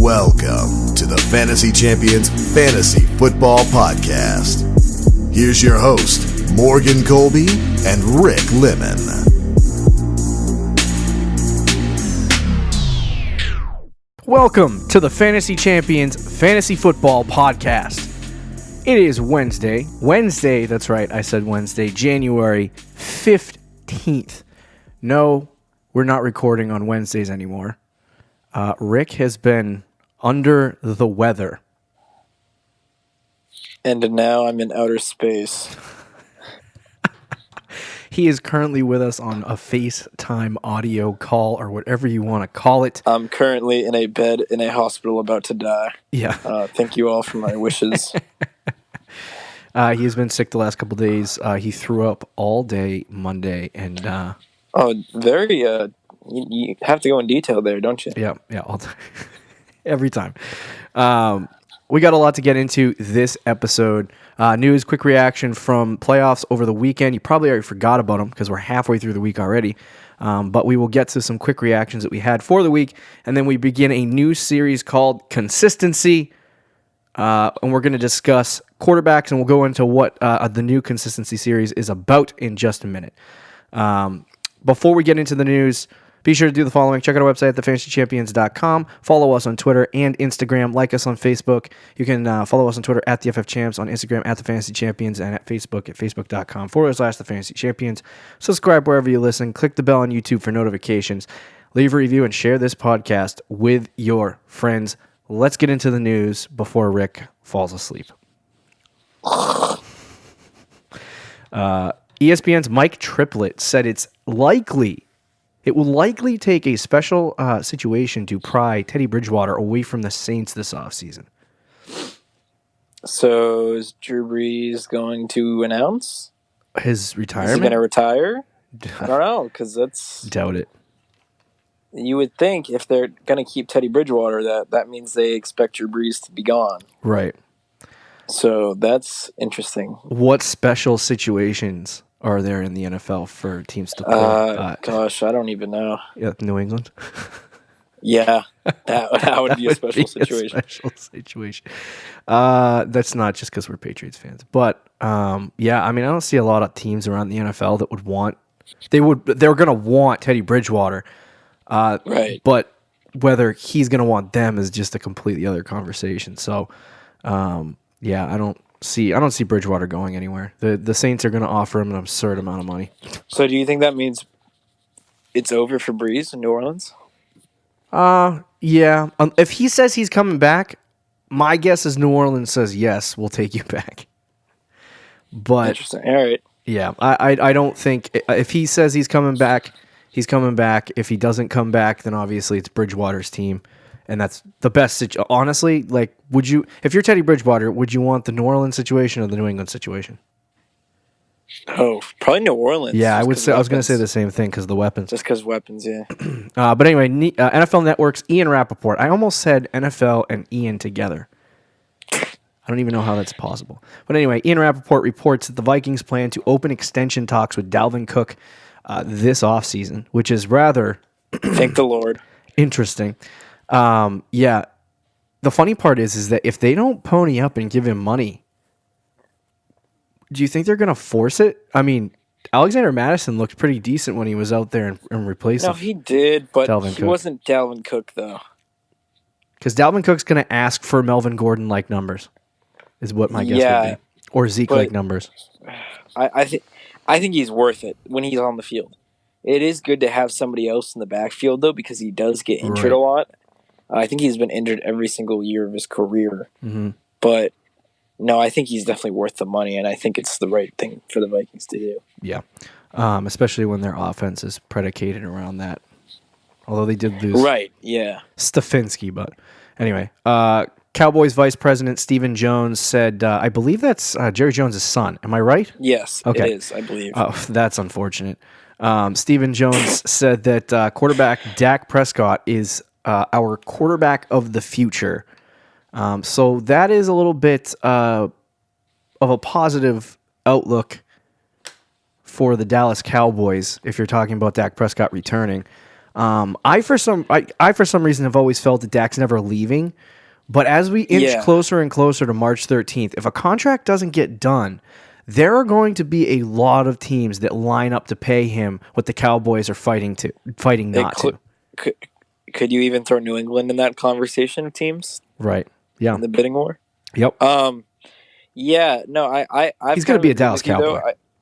Welcome to the Fantasy Champions Fantasy Football Podcast. Here's your host, Morgan Colby and Rick Lemon. Welcome to the Fantasy Champions Fantasy Football Podcast. It is Wednesday, that's right, I said Wednesday, January 15th. No, we're not recording on Wednesdays anymore. Rick has been under the weather. And now I'm in outer space. He is currently with us on a FaceTime audio call, or whatever you want to call it. I'm currently in a bed in a hospital about to die. Yeah. Thank you all for my wishes. He has been sick the last couple days. He threw up all day Monday, and you have to go in detail there, don't you? Yeah, all time. Every time. We got a lot to get into this episode. News, quick reaction from playoffs over the weekend. You probably already forgot about them because we're halfway through the week already. But we will get to some quick reactions that we had for the week, and then we begin a new series called Consistency. And we're going to discuss quarterbacks, and we'll go into what the new Consistency series is about in just a minute. Before we get into the news, be sure to do the following. Check out our website at thefantasychampions.com. Follow us on Twitter and Instagram. Like us on Facebook. You can follow us on Twitter at the FF Champs, on Instagram at the Fantasy Champions, and at Facebook at facebook.com/thefantasychampions. Subscribe wherever you listen. Click the bell on YouTube for notifications. Leave a review and share this podcast with your friends. Let's get into the news before Rick falls asleep. ESPN's Mike Triplett said it will likely take a special situation to pry Teddy Bridgewater away from the Saints this offseason. So is Drew Brees going to announce his retirement? Is he going to retire? I don't know, because that's... Doubt it. You would think if they're going to keep Teddy Bridgewater, that means they expect Drew Brees to be gone. Right. So that's interesting. What special situations are there in the NFL for teams to play? Gosh, I don't even know. Yeah, New England? Yeah, that would be a special situation. That's not just because we're Patriots fans. But, yeah, I mean, I don't see a lot of teams around the NFL that would want... They're going to want Teddy Bridgewater. Right. But whether he's going to want them is just a completely other conversation. So, yeah, I don't see Bridgewater going anywhere. The Saints are going to offer him an absurd amount of money. So do you think that means it's over for Brees in New Orleans? Yeah. If he says he's coming back, my guess is New Orleans says, yes, we'll take you back. But interesting. All right. Yeah, I don't think if he says he's coming back, he's coming back. If he doesn't come back, then obviously it's Bridgewater's team. And that's the best situation. Honestly, like, if you're Teddy Bridgewater, would you want the New Orleans situation or the New England situation? Oh, probably New Orleans. Yeah, I was going to say the same thing because of the weapons. Just because weapons, yeah. But anyway, NFL Network's Ian Rappaport. I almost said NFL and Ian together. I don't even know how that's possible. But anyway, Ian Rappaport reports that the Vikings plan to open extension talks with Dalvin Cook this offseason, which is rather... Thank the Lord. Interesting. Yeah, the funny part is that if they don't pony up and give him money, do you think they're going to force it? I mean, Alexander Madison looked pretty decent when he was out there and replaced him. No, he did, but Dalvin Cook. Wasn't Dalvin Cook, though. Because Dalvin Cook's going to ask for Melvin Gordon-like numbers, is what my guess would be. Or Zeke-like numbers. I think he's worth it when he's on the field. It is good to have somebody else in the backfield, though, because he does get injured a lot. I think he's been injured every single year of his career. Mm-hmm. But, no, I think he's definitely worth the money, and I think it's the right thing for the Vikings to do. Yeah, especially when their offense is predicated around that. Although they did lose Stefanski. But anyway, Cowboys Vice President Stephen Jones said, I believe that's Jerry Jones' son. Am I right? Yes, okay. It is, I believe. Oh, that's unfortunate. Stephen Jones said that quarterback Dak Prescott is our quarterback of the future. So that is a little bit of a positive outlook for the Dallas Cowboys if you're talking about Dak Prescott returning. I for some reason have always felt that Dak's never leaving, but as we inch closer and closer to March 13th, if a contract doesn't get done, there are going to be a lot of teams that line up to pay him what the Cowboys are fighting not to. Could you even throw New England in that conversation of teams? Right. Yeah. In the bidding war? Yep. Yeah, no, he's going to be a Dallas Cowboy.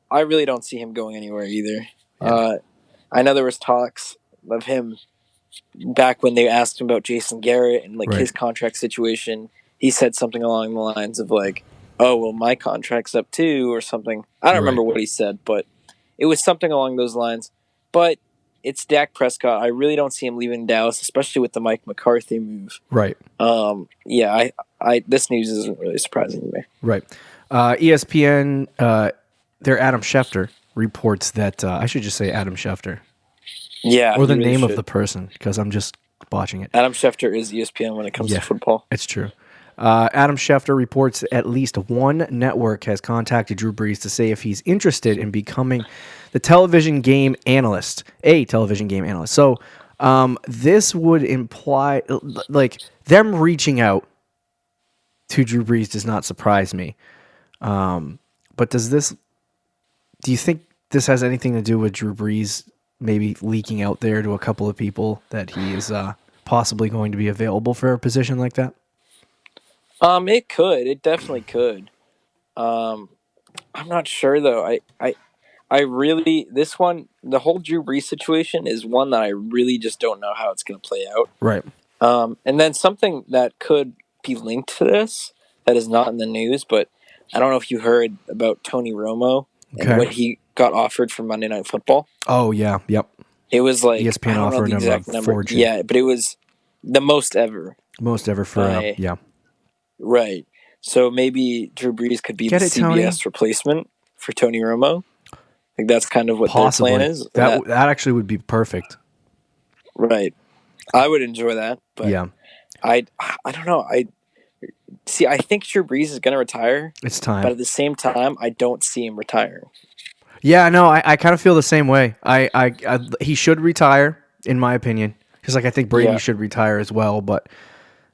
I really don't see him going anywhere either. Yeah. I know there was talks of him back when they asked him about Jason Garrett and his contract situation. He said something along the lines of "Oh, well, my contract's up too," or something. I don't remember what he said, but it was something along those lines. But it's Dak Prescott. I really don't see him leaving Dallas, especially with the Mike McCarthy move. Right. Yeah. This news isn't really surprising to me. Right. ESPN, their Adam Schefter reports that I should just say Adam Schefter. Yeah. Or the name of the person, because I'm just botching it. Adam Schefter is ESPN when it comes to football. It's true. Adam Schefter reports at least one network has contacted Drew Brees to say if he's interested in becoming a television game analyst. So this would imply them reaching out to Drew Brees does not surprise me. But do you think this has anything to do with Drew Brees maybe leaking out there to a couple of people that he is possibly going to be available for a position like that? It could. It definitely could. I'm not sure though. I really this one, the whole Drew Brees situation is one that I really just don't know how it's going to play out. Right. And then something that could be linked to this that is not in the news, but I don't know if you heard about Tony Romo and what he got offered for Monday Night Football. Oh yeah, yep. It was ESPN offered him a fortune. Yeah, but it was the most ever. Most ever for yeah. Right. So maybe Drew Brees could be the CBS replacement for Tony Romo. That's kind of what their plan is. That actually would be perfect. Right. I would enjoy that, but yeah. I don't know. I think Drew Brees is going to retire. It's time. But at the same time, I don't see him retiring. Yeah, no, I kind of feel the same way. He should retire, in my opinion. Just I think Brady should retire as well, but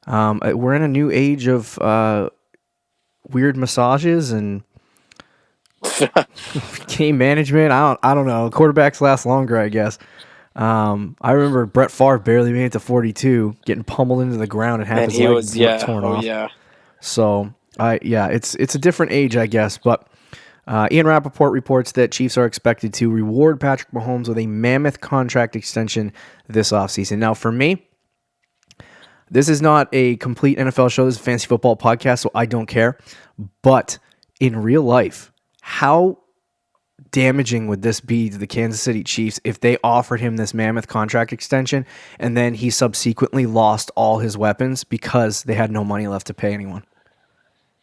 we're in a new age of weird massages and game management. I don't know. Quarterbacks last longer, I guess. I remember Brett Favre barely made it to 42, getting pummeled into the ground and half his leg torn off. Yeah. So it's a different age, I guess. But Ian Rappaport reports that Chiefs are expected to reward Patrick Mahomes with a mammoth contract extension this offseason. Now, for me, this is not a complete NFL show. This is a fantasy football podcast, so I don't care. But in real life, how damaging would this be to the Kansas City Chiefs if they offered him this mammoth contract extension and then he subsequently lost all his weapons because they had no money left to pay anyone?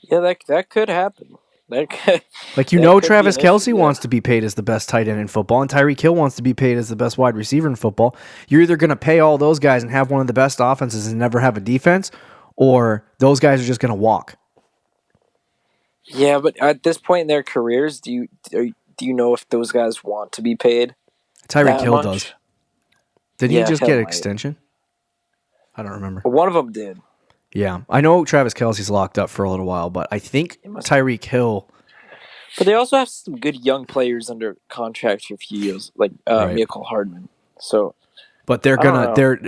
Yeah, that could happen. Travis Kelce wants to be paid as the best tight end in football, and Tyreek Hill wants to be paid as the best wide receiver in football. You're either going to pay all those guys and have one of the best offenses and never have a defense, or those guys are just going to walk. Yeah, but at this point in their careers, do you know if those guys want to be paid? Tyreek Hill does. Did he just get an extension? I don't remember. One of them did. Yeah, I know Travis Kelce's locked up for a little while, but I think Tyreek Hill. But they also have some good young players under contract for a few years, like Mecole Hardman. So, but they're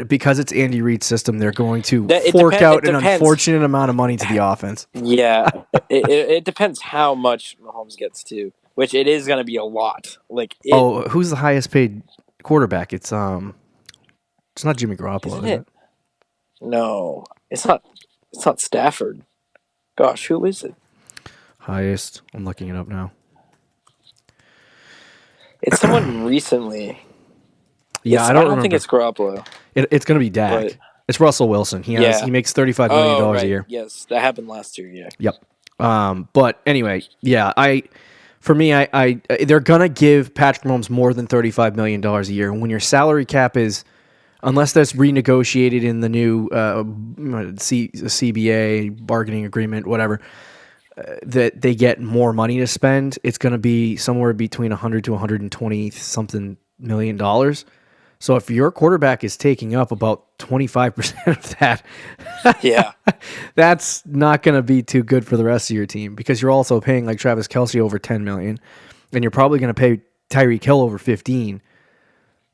because it's Andy Reid's system, they're going to fork out an unfortunate amount of money to the offense. Yeah, it depends how much Mahomes gets to, which it is going to be a lot. Who's the highest paid quarterback? It's not Jimmy Garoppolo, is it? No, it's not. It's not Stafford. Gosh, who is it? Highest. I'm looking it up now. It's someone recently. Yeah, I don't think it's Garoppolo. It's going to be Dak. But it's Russell Wilson. He makes $35 million a year. Yes, that happened last year. Yeah. Yep. But anyway, yeah, they're going to give Patrick Mahomes more than $35 million a year. When your salary cap is, unless that's renegotiated in the new CBA bargaining agreement, whatever, that they get more money to spend, it's going to be somewhere between $100 to $120 something million. So if your quarterback is taking up about 25% of that, Yeah. that's not going to be too good for the rest of your team, because you're also paying like Travis Kelce over $10 million, and you're probably going to pay Tyreek Hill over 15.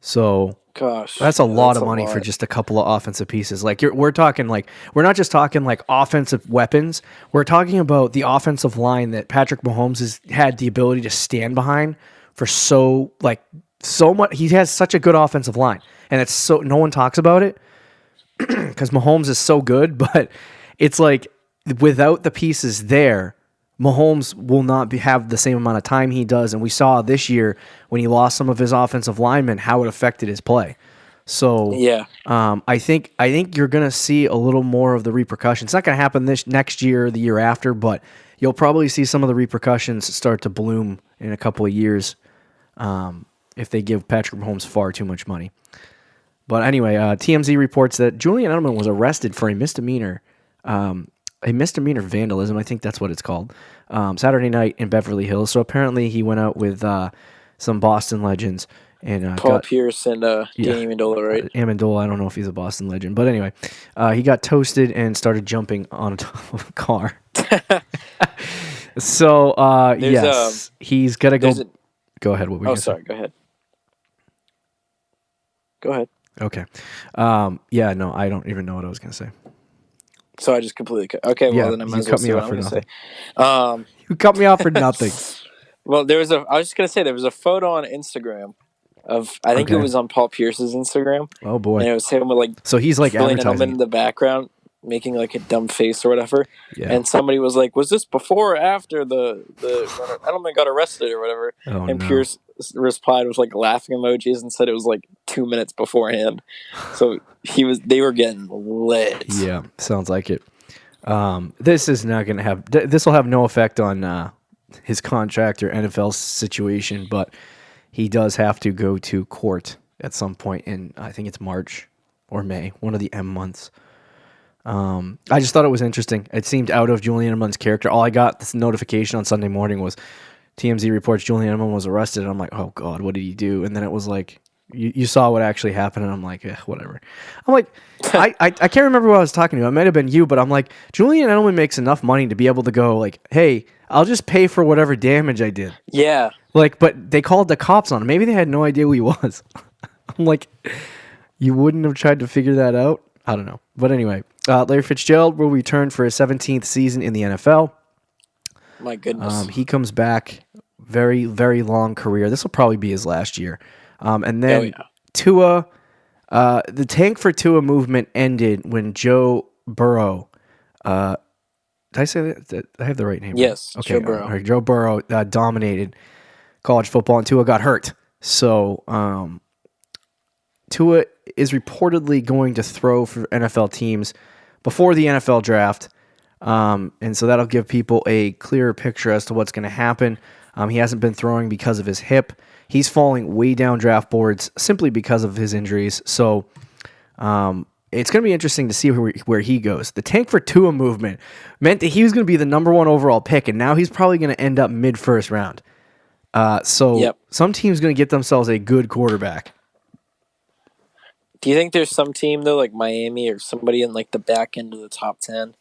So Gosh, that's a lot that's of a money lot. for just a couple of offensive pieces. Like we're talking like, we're not just talking like offensive weapons. We're talking about the offensive line that Patrick Mahomes has had the ability to stand behind for so much. He has such a good offensive line, and it's so no one talks about it because Mahomes is so good. But it's like without the pieces there, Mahomes will not have the same amount of time he does, and we saw this year when he lost some of his offensive linemen how it affected his play. So Yeah. I think you're gonna see a little more of the repercussions. It's not gonna happen this next year or the year after, but you'll probably see some of the repercussions start to bloom in a couple of years if they give Patrick Mahomes far too much money. But anyway, TMZ reports that Julian Edelman was arrested for a misdemeanor vandalism. I think that's what it's called. Saturday night in Beverly Hills. So apparently he went out with some Boston legends and Paul Pierce and Danny Amendola, right? Amendola. I don't know if he's a Boston legend, but anyway, he got toasted and started jumping on top of a car. So yes, he's gonna go. Go ahead. What were you gonna say? Sorry. Go ahead. Go ahead. Okay. Yeah. No, I don't even know what I was gonna say. So I just completely cut. Okay, well, then I might as well say what I'm going to say. You cut me off for nothing. Well, I was just going to say, there was a photo on Instagram of, I think it was on Paul Pierce's Instagram. Oh, boy. And it was him with, like, so he's, like, Julian advertising Edelman in the background, making, like, a dumb face or whatever. Yeah. And somebody was like, was this before or after the when Edelman got arrested or whatever? Oh, and no. Pierce replied with, like, laughing emojis and said it was, like, 2 minutes beforehand. So they were getting lit. Yeah, sounds like it. This is not going to have, this will have no effect on his contract or NFL situation, but he does have to go to court at some point in, I think it's March or May, one of the M months. I just thought it was interesting. It seemed out of Julian Edelman's character. All I got this notification on Sunday morning was TMZ reports Julian Edelman was arrested, and I'm like, oh God, what did he do? And then it was like, you saw what actually happened, and I'm like, whatever. I'm like, I can't remember who I was talking to. It might have been you, but I'm like, Julian Edelman makes enough money to be able to go like, hey, I'll just pay for whatever damage I did. Yeah. Like, but they called the cops on him. Maybe they had no idea who he was. I'm like, you wouldn't have tried to figure that out? I don't know. But anyway, Larry Fitzgerald will return for his 17th season in the NFL. My goodness. He comes back. Very, very long career. This will probably be his last year. And then Tua, the tank for Tua movement ended when Joe Burrow, did I say that? I have the right name. Yes, right? Okay, Joe Burrow. All right, Joe Burrow dominated college football, and Tua got hurt. So Tua is reportedly going to throw for NFL teams before the NFL draft. And so that'll give people a clearer picture as to what's going to happen. He hasn't been throwing because of his hip. He's falling way down draft boards simply because of his injuries. So it's going to be interesting to see where he goes. The tank for Tua movement meant that he was going to be the number 1 overall pick, and now he's probably going to end up mid-first round. Some team's going to get themselves a good quarterback. Do you think there's some team, though, like Miami or somebody in like the back end of the top 10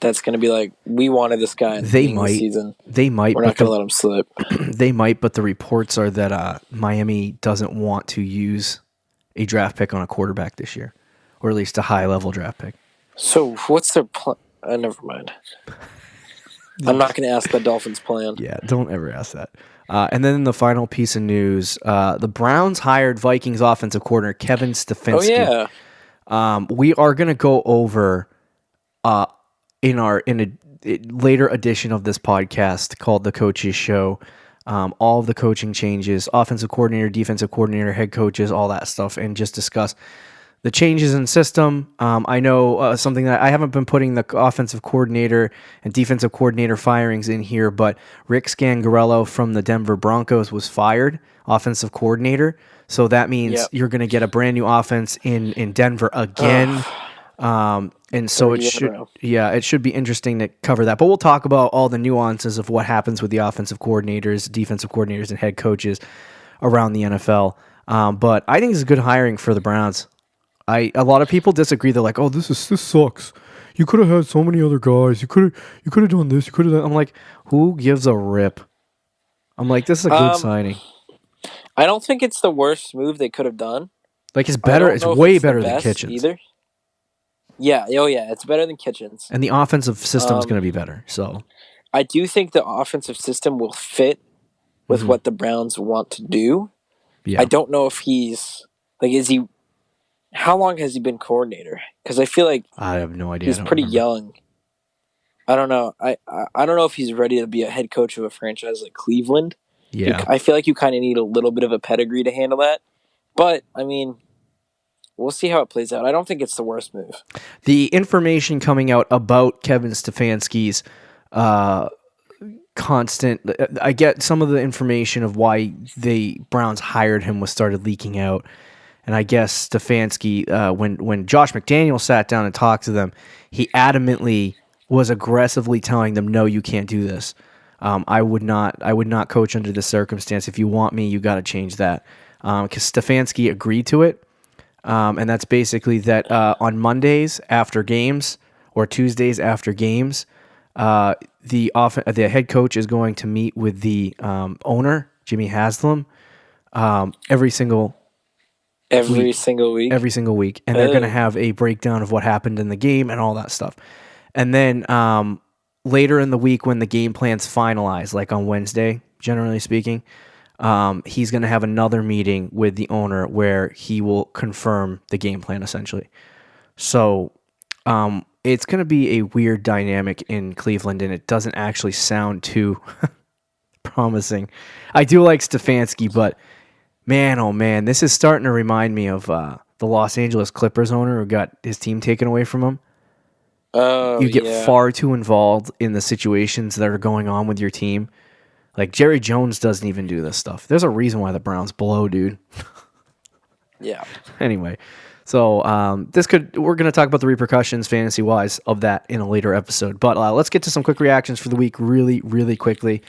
that's going to be like, we wanted this guy in the season. They might. We're not going to let him slip. They might, but the reports are that Miami doesn't want to use a draft pick on a quarterback this year, or at least a high-level draft pick. So what's their plan? Never mind. I'm not going to ask the Dolphins' plan. Yeah, don't ever ask that. And then the final piece of news, the Browns hired Vikings offensive coordinator Kevin Stefanski. Oh, yeah. We are going to go over in a later edition of this podcast called The Coaches Show, all of the coaching changes, offensive coordinator, defensive coordinator, head coaches, all that stuff, and just discuss the changes in system. I know something that I haven't been putting the offensive coordinator and defensive coordinator firings in here, but Rick Scangarello from the Denver Broncos was fired, offensive coordinator. So that means you're going to get a brand new offense in Denver again. And so it should be interesting to cover that. But we'll talk about all the nuances of what happens with the offensive coordinators, defensive coordinators, and head coaches around the NFL. But I think this is good hiring for the Browns. A lot of people disagree. They're like, "Oh, this sucks. You could have had so many other guys. You could have done this. You could have." I'm like, who gives a rip? I'm like, this is a good signing. I don't think it's the worst move they could have done. Like, it's better. It's way better than Kitchens either. Yeah. Oh, yeah. It's better than Kitchens. And the offensive system is going to be better. So I do think the offensive system will fit with what the Browns want to do. Yeah. I don't know if he's like, how long has he been coordinator? Because I feel like I have no idea. He's pretty young. I don't know. I don't know if he's ready to be a head coach of a franchise like Cleveland. Yeah. I feel like you kind of need a little bit of a pedigree to handle that. But, I mean, we'll see how it plays out. I don't think it's the worst move. The information coming out about Kevin Stefanski's I get some of the information of why the Browns hired him was started leaking out. And I guess Stefanski, when Josh McDaniel sat down and talked to them, he adamantly was aggressively telling them, "No, you can't do this. I would not coach under this circumstance. If you want me, you got to change that." Because Stefanski agreed to it, and that's basically that on Mondays after games or Tuesdays after games, the head coach is going to meet with the owner, Jimmy Haslam, every single week, and they're going to have a breakdown of what happened in the game and all that stuff. And then later in the week, when the game plan's finalized, like on Wednesday, generally speaking, he's going to have another meeting with the owner where he will confirm the game plan, essentially. So it's going to be a weird dynamic in Cleveland, and it doesn't actually sound too promising. I do like Stefanski, but man, oh man, this is starting to remind me of the Los Angeles Clippers owner who got his team taken away from him. You get far too involved in the situations that are going on with your team. Like, Jerry Jones doesn't even do this stuff. There's a reason why the Browns blow, dude. Yeah. Anyway, so we're going to talk about the repercussions, fantasy-wise, of that in a later episode. But let's get to some quick reactions for the week really, really quickly.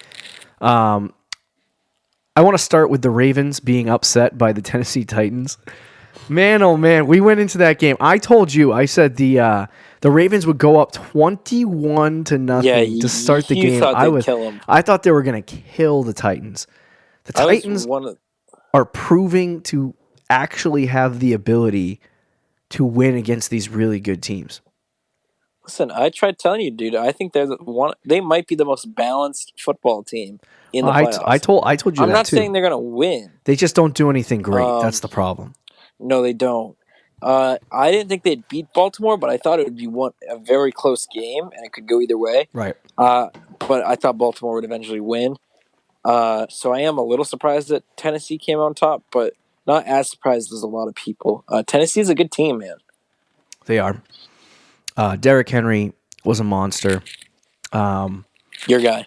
I want to start with the Ravens being upset by the Tennessee Titans. Man, oh man, we went into that game. I told you, I said the Ravens would go up 21-0 to start the game. I thought they were going to kill the Titans. The Titans are proving to actually have the ability to win against these really good teams. Listen, I tried telling you, dude. I think they might be the most balanced football team in the playoffs. I told you that too. I'm not saying they're going to win. They just don't do anything great. That's the problem. No, they don't. I didn't think they'd beat Baltimore, but I thought it would be a very close game, and it could go either way. Right. But I thought Baltimore would eventually win. So I am a little surprised that Tennessee came on top, but not as surprised as a lot of people. Tennessee's a good team, man. They are. Derrick Henry was a monster. Your guy.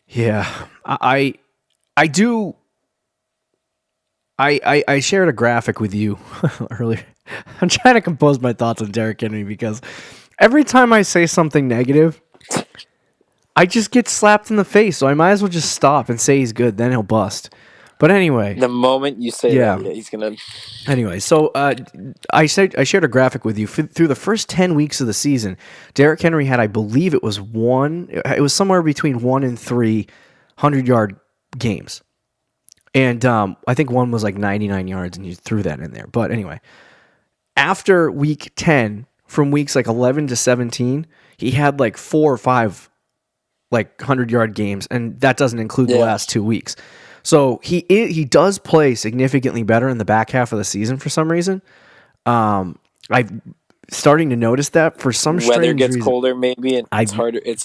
Yeah. I shared a graphic with you earlier. I'm trying to compose my thoughts on Derrick Henry because every time I say something negative, I just get slapped in the face. So I might as well just stop and say he's good. Then he'll bust. But anyway. The moment you say that, he's going to... Anyway, so I shared a graphic with you. Through the first 10 weeks of the season, Derrick Henry had, I believe it was somewhere between 1 and 3 100-yard games. And I think one was like 99 yards, and you threw that in there. But anyway, after week 10, from weeks like 11 to 17, he had like 4 or 5 like 100-yard games, and that doesn't include the last 2 weeks. So he does play significantly better in the back half of the season for some reason. I'm starting to notice that for some strange reason. Weather gets colder, maybe, and it's harder. He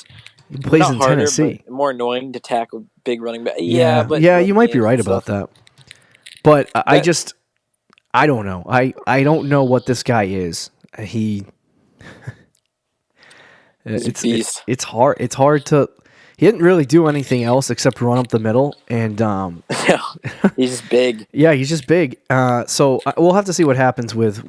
plays in Tennessee. But more annoying to tackle big running back. But you might be right about that. But I don't know. I don't know what this guy is. It's hard. It's hard to. He didn't really do anything else except run up the middle, and he's just big. Yeah, he's just big. So we'll have to see what happens with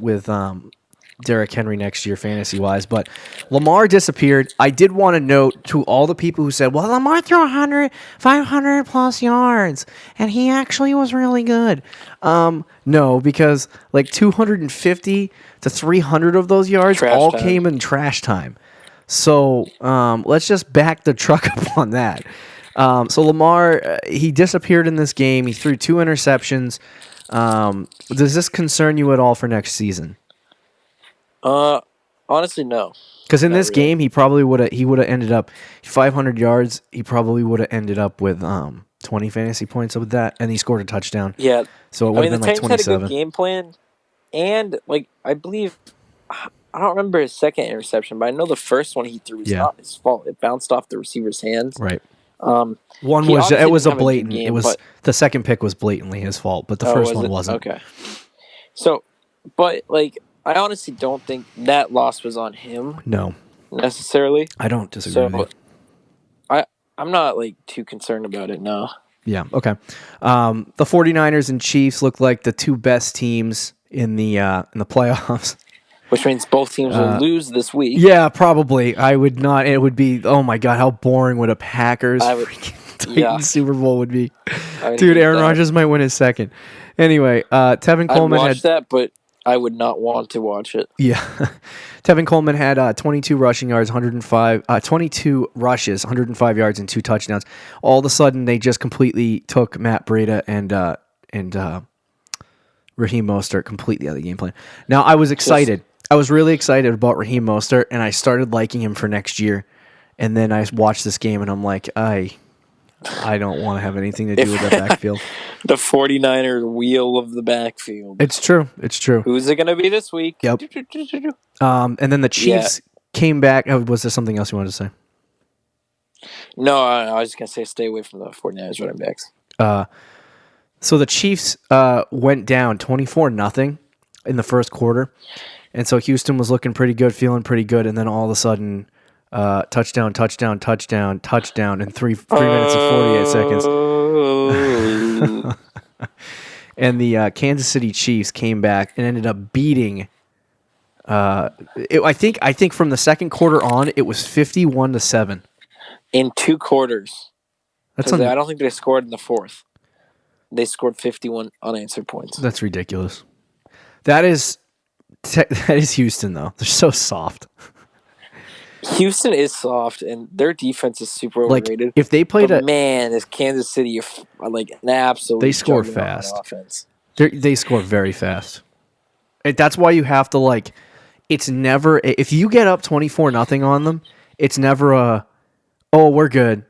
Derrick Henry next year fantasy-wise. But Lamar disappeared. I did want to note to all the people who said, well, Lamar threw 500-plus yards, and he actually was really good. No, because like 250 to 300 of those yards came in trash time. So let's just back the truck up on that. So Lamar, he disappeared in this game. He threw 2 interceptions. Does this concern you at all for next season? Honestly, no. Because in this game, he would have ended up 500 yards. He probably would have ended up with 20 fantasy points with that, and he scored a touchdown. Yeah. So it would have been like 27. The Titans had a good game plan, and like I believe, I don't remember his second interception, but I know the first one he threw was not his fault. It bounced off the receiver's hands. Right. One was a blatant. Game, it was the second pick was blatantly his fault, but the first one wasn't. Okay. So, but like I honestly don't think that loss was on him. No. Necessarily. I don't disagree with you. I'm not like too concerned about it, no. Yeah, okay. The 49ers and Chiefs look like the 2 best teams in the playoffs. Which means both teams will lose this week. Yeah, probably. I would not. It would be, oh my God, how boring would a Packers Titans Super Bowl would be. Dude, Aaron Rodgers might win his second. Anyway, Tevin Coleman I'd watch that, but I would not want to watch it. Yeah. Tevin Coleman had 22 rushing yards, 22 rushes, 105 yards, and 2 touchdowns. All of a sudden, they just completely took Matt Breida and Raheem Mostert completely out of the game plan. Now, I was excited. I was really excited about Raheem Mostert, and I started liking him for next year. And then I watched this game, and I'm like, I don't want to have anything to do with that backfield. The 49er wheel of the backfield. It's true. Who's it going to be this week? Yep. And then the Chiefs came back. Oh, was there something else you wanted to say? No, I was just going to say stay away from the 49ers running backs. So the Chiefs went down 24-0 in the first quarter. And so Houston was looking pretty good, feeling pretty good. And then all of a sudden, touchdown in 3 minutes and 48 seconds. And the Kansas City Chiefs came back and ended up beating. I think from the second quarter on, it was 51-7 in 2 quarters. I don't think they scored in the fourth. They scored 51 unanswered points. That's ridiculous. That is Houston though. They're so soft. Houston is soft, and their defense is super overrated. Like, if they played is Kansas City like an absolute. They score fast. Offense. They score very fast. That's why you have to It's never if you get up 24-0 on them. It's never we're good.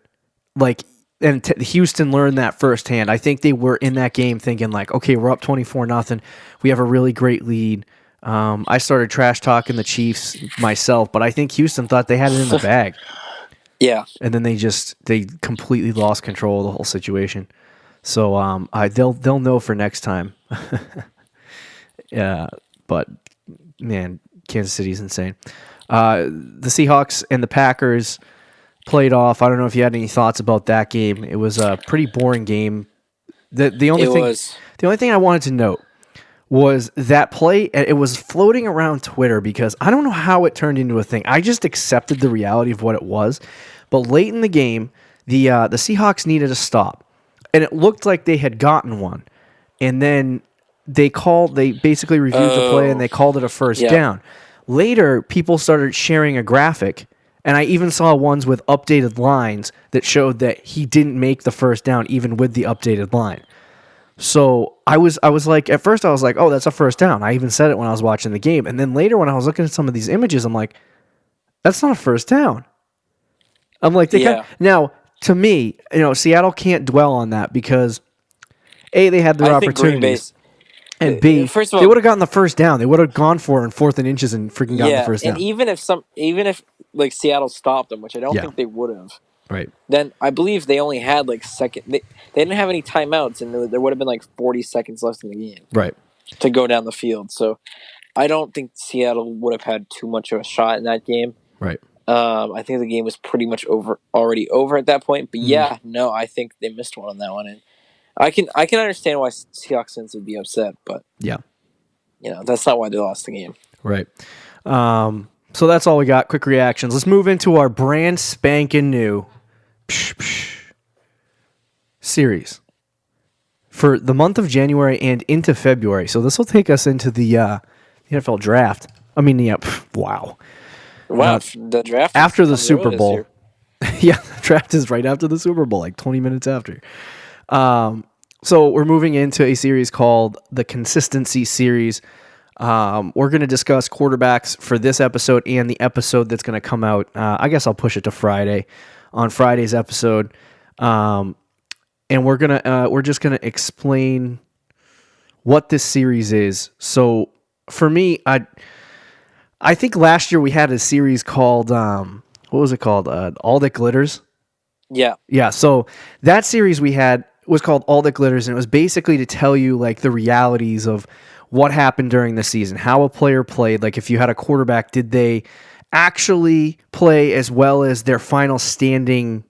And Houston learned that firsthand. I think they were in that game thinking okay, we're up 24-0. We have a really great lead. I started trash talking the Chiefs myself, but I think Houston thought they had it in the bag. Yeah. And then they completely lost control of the whole situation. So they'll know for next time. Yeah, but man, Kansas City's insane. The Seahawks and the Packers played off. I don't know if you had any thoughts about that game. It was a pretty boring game. The only thing I wanted to note was that play. It was floating around Twitter because I don't know how it turned into a thing. I just accepted the reality of what it was. But late in the game, the Seahawks needed a stop, and it looked like they had gotten one. And then they basically reviewed the play and they called it a first down. Later, people started sharing a graphic, and I even saw ones with updated lines that showed that he didn't make the first down even with the updated line. So I was like, at first I was like, oh, that's a first down. I even said it when I was watching the game. And then later when I was looking at some of these images, I'm like, that's not a first down. I'm like, now to me, Seattle can't dwell on that because A, they had their opportunities. And B, first of all, they would have gotten the first down. They would have gone for it in 4th and inches and freaking gotten the first down. And even if Seattle stopped them, which I don't think they would have. Right. Then I believe they only had second. They didn't have any timeouts, and there would have been 40 seconds left in the game. Right. To go down the field, so I don't think Seattle would have had too much of a shot in that game. Right. I think the game was pretty much already over at that point. But I think they missed one on that one, and I can understand why Seahawks fans would be upset. But that's not why they lost the game. Right. So that's all we got. Quick reactions. Let's move into our brand spanking new series for the month of January and into February. So this will take us into the NFL draft. Wow. Wow, the draft after the is Super early this Bowl. year. Yeah, the draft is right after the Super Bowl, like 20 minutes after. So we're moving into a series called the Consistency Series. We're going to discuss quarterbacks for this episode and the episode that's going to come out. I guess I'll push it to Friday. On Friday's episode, and we're just gonna explain what this series is. So for me, I think last year we had a series called what was it called? All That Glitters. Yeah. Yeah. So that series we had was called All That Glitters, and it was basically to tell you like the realities of what happened during the season, how a player played. Like if you had a quarterback, did they actually play as well as their final standing,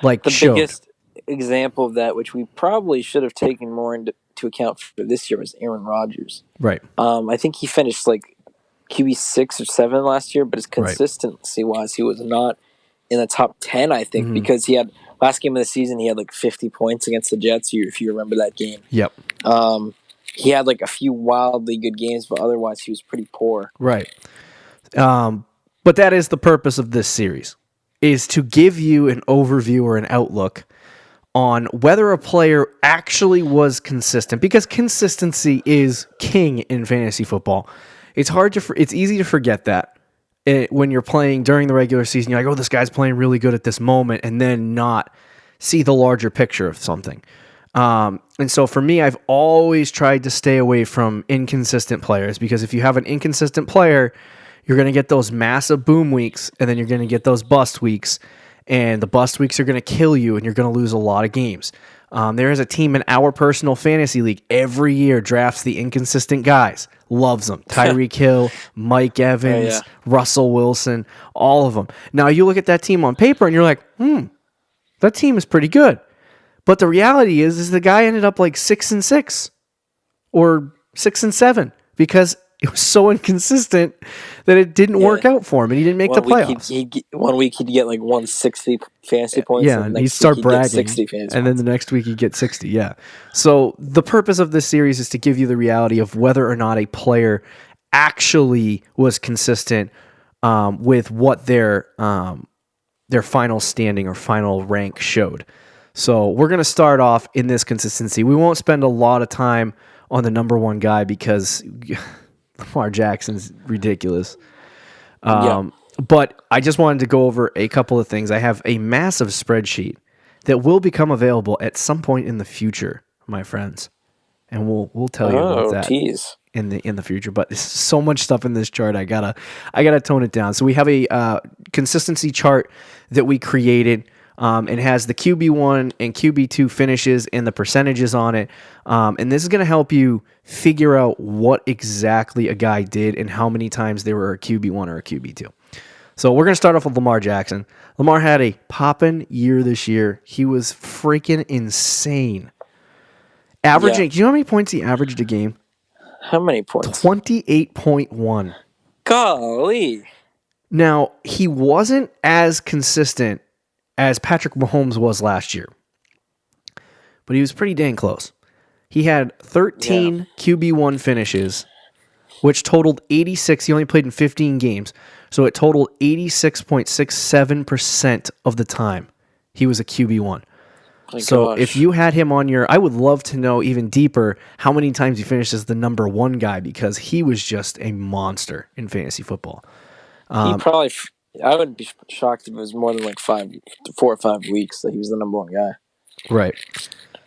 like The showed. biggest example of that, which we probably should have taken more into account for this year, was Aaron Rodgers. Right. I think he finished like QB 6 or 7 last year, but his consistency wise, he was not in the top 10, I think, because he had last game of the season, he had like 50 points against the Jets, if you remember that game. Yep. He had like a few wildly good games, but otherwise he was pretty poor. Right. But that is the purpose of this series, is to give you an overview or an outlook on whether a player actually was consistent, because consistency is king in fantasy football. It's easy to forget that when you're playing during the regular season. You're like, oh, this guy's playing really good at this moment, and then not see the larger picture of something. And so for me, I've always tried to stay away from inconsistent players, because if you have an inconsistent player, you're going to get those massive boom weeks, and then you're going to get those bust weeks, and the bust weeks are going to kill you, and you're going to lose a lot of games. There is a team in our personal fantasy league every year drafts the inconsistent guys. Loves them. Tyreek Hill, Mike Evans, Russell Wilson, all of them. Now you look at that team on paper and you're like, that team is pretty good. But the reality is the guy ended up like 6-6 or 6-7 because it was so inconsistent that it didn't work out for him, and he didn't make the playoffs. One week he'd get like 160 fantasy points. Yeah, and he'd start bragging, 60 fantasy and then the next week he'd get 60. Yeah. So the purpose of this series is to give you the reality of whether or not a player actually was consistent with what their final standing or final rank showed. So we're going to start off in this consistency. We won't spend a lot of time on the number one guy because Lamar Jackson's ridiculous. But I just wanted to go over a couple of things. I have a massive spreadsheet that will become available at some point in the future, my friends, and we'll tell you about that in the future. But there's so much stuff in this chart. I gotta tone it down. So we have a consistency chart that we created. It has the QB1 and QB2 finishes and the percentages on it. And this is going to help you figure out what exactly a guy did and how many times they were a QB1 or a QB2. So we're going to start off with Lamar Jackson. Lamar had a poppin' year this year. He was freaking insane. Averaging, do you know how many points he averaged a game? How many points? 28.1. Golly. Now, he wasn't as consistent as Patrick Mahomes was last year, but he was pretty dang close. He had 13 QB1 finishes, which totaled 86. He only played in 15 games, so it totaled 86.67% of the time he was a QB1. So if you had him on I would love to know even deeper how many times he finished as the number one guy, because he was just a monster in fantasy football. He probably... I wouldn't be shocked if it was more than like 4 or 5 weeks that he was the number one guy. Right.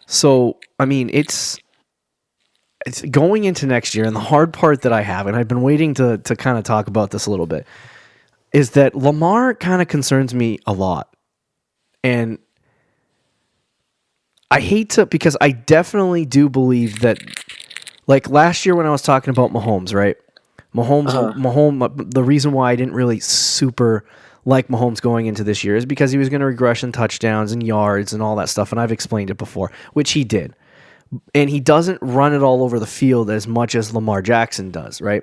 So, I mean, it's going into next year, and the hard part that I have, and I've been waiting to kind of talk about this a little bit, is that Lamar kind of concerns me a lot. And I hate to, because I definitely do believe that, like last year when I was talking about Mahomes, right? Mahomes, the reason why I didn't really super like Mahomes going into this year is because he was going to regress in touchdowns and yards and all that stuff, and I've explained it before, which he did. and he doesn't run it all over the field as much as Lamar Jackson does, right?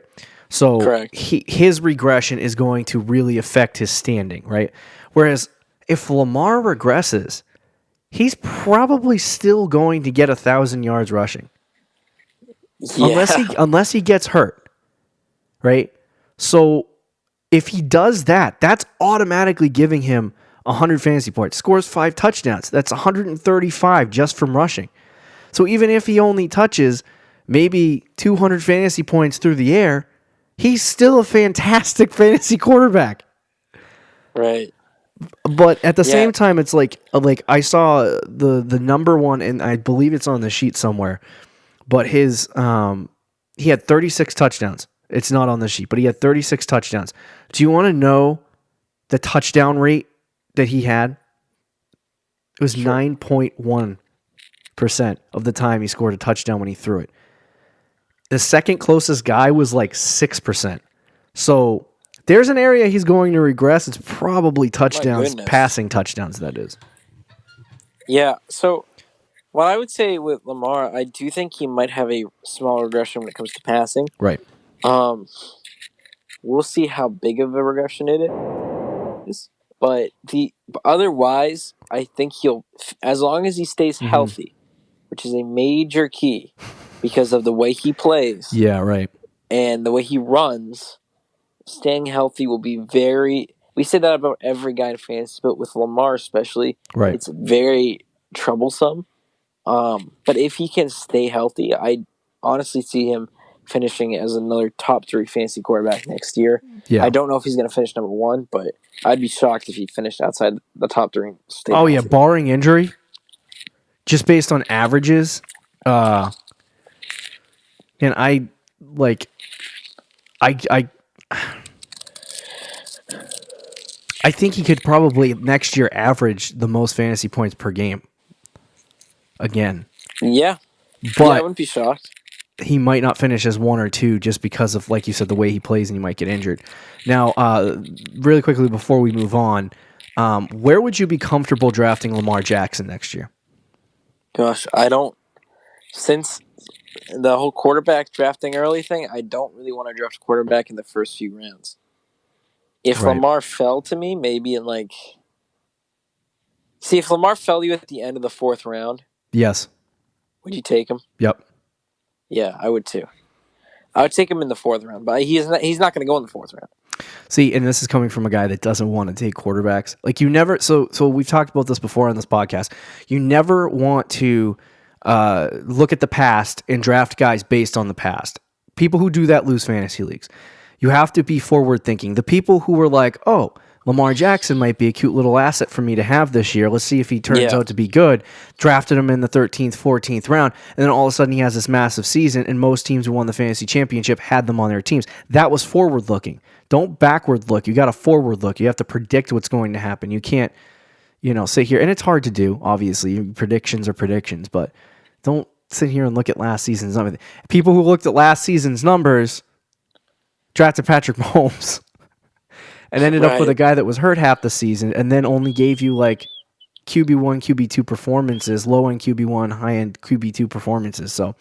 So Correct. his regression is going to really affect his standing, right? Whereas if Lamar regresses, he's probably still going to get 1,000 yards rushing, Yeah. unless he gets hurt, right? So if he does that, that's automatically giving him 100 fantasy points. Scores 5 touchdowns. That's 135 just from rushing. So even if he only touches maybe 200 fantasy points through the air, he's still a fantastic fantasy quarterback. Right. But at the same time, it's like I saw the number one, and I believe it's on the sheet somewhere. But his he had 36 touchdowns. It's not on the sheet, but he had 36 touchdowns. Do you want to know the touchdown rate that he had? It was 9.1% of the time he scored a touchdown when he threw it. The second closest guy was like 6%. So there's an area he's going to regress. It's probably touchdowns, passing touchdowns, that is. Yeah, so what I would say with Lamar, I do think he might have a small regression when it comes to passing. Right. We'll see how big of a regression it is. But otherwise, I think he'll, as long as he stays healthy, which is a major key because of the way he plays. Yeah, right. And the way he runs, staying healthy will be very. We say that about every guy in fantasy, but with Lamar especially, it's very troublesome. But if he can stay healthy, I honestly see him finishing as another top 3 fantasy quarterback next year. Yeah. I don't know if he's going to finish number 1, but I'd be shocked if he finished outside the top 3. Yeah, barring injury, just based on averages, and I think he could probably next year average the most fantasy points per game again. Yeah. But I wouldn't be shocked. He might not finish as 1 or 2 just because of, like you said, the way he plays, and he might get injured. Now, really quickly before we move on, where would you be comfortable drafting Lamar Jackson next year? Gosh, since the whole quarterback drafting early thing, I don't really want to draft a quarterback in the first few rounds. If Lamar fell to me, maybe in if Lamar fell to you at the end of the 4th round. Yes. Would you take him? Yep. Yeah, I would too. I would take him in the 4th round, but he's not going to go in the 4th round. See, and this is coming from a guy that doesn't want to take quarterbacks. Like, you never. So we've talked about this before on this podcast. You never want to look at the past and draft guys based on the past. People who do that lose fantasy leagues. You have to be forward thinking. The people who were like, "Oh, Lamar Jackson might be a cute little asset for me to have this year. Let's see if he turns out to be good." Drafted him in the 13th, 14th round, and then all of a sudden he has this massive season, and most teams who won the fantasy championship had them on their teams. That was forward looking. Don't backward look. You got to forward look. You have to predict what's going to happen. You can't, sit here, and it's hard to do, obviously. Predictions are predictions, but don't sit here and look at last season's numbers. People who looked at last season's numbers drafted Patrick Mahomes and ended up with a guy that was hurt half the season and then only gave you like QB1, QB2 performances, low-end QB1, high-end QB2 performances. So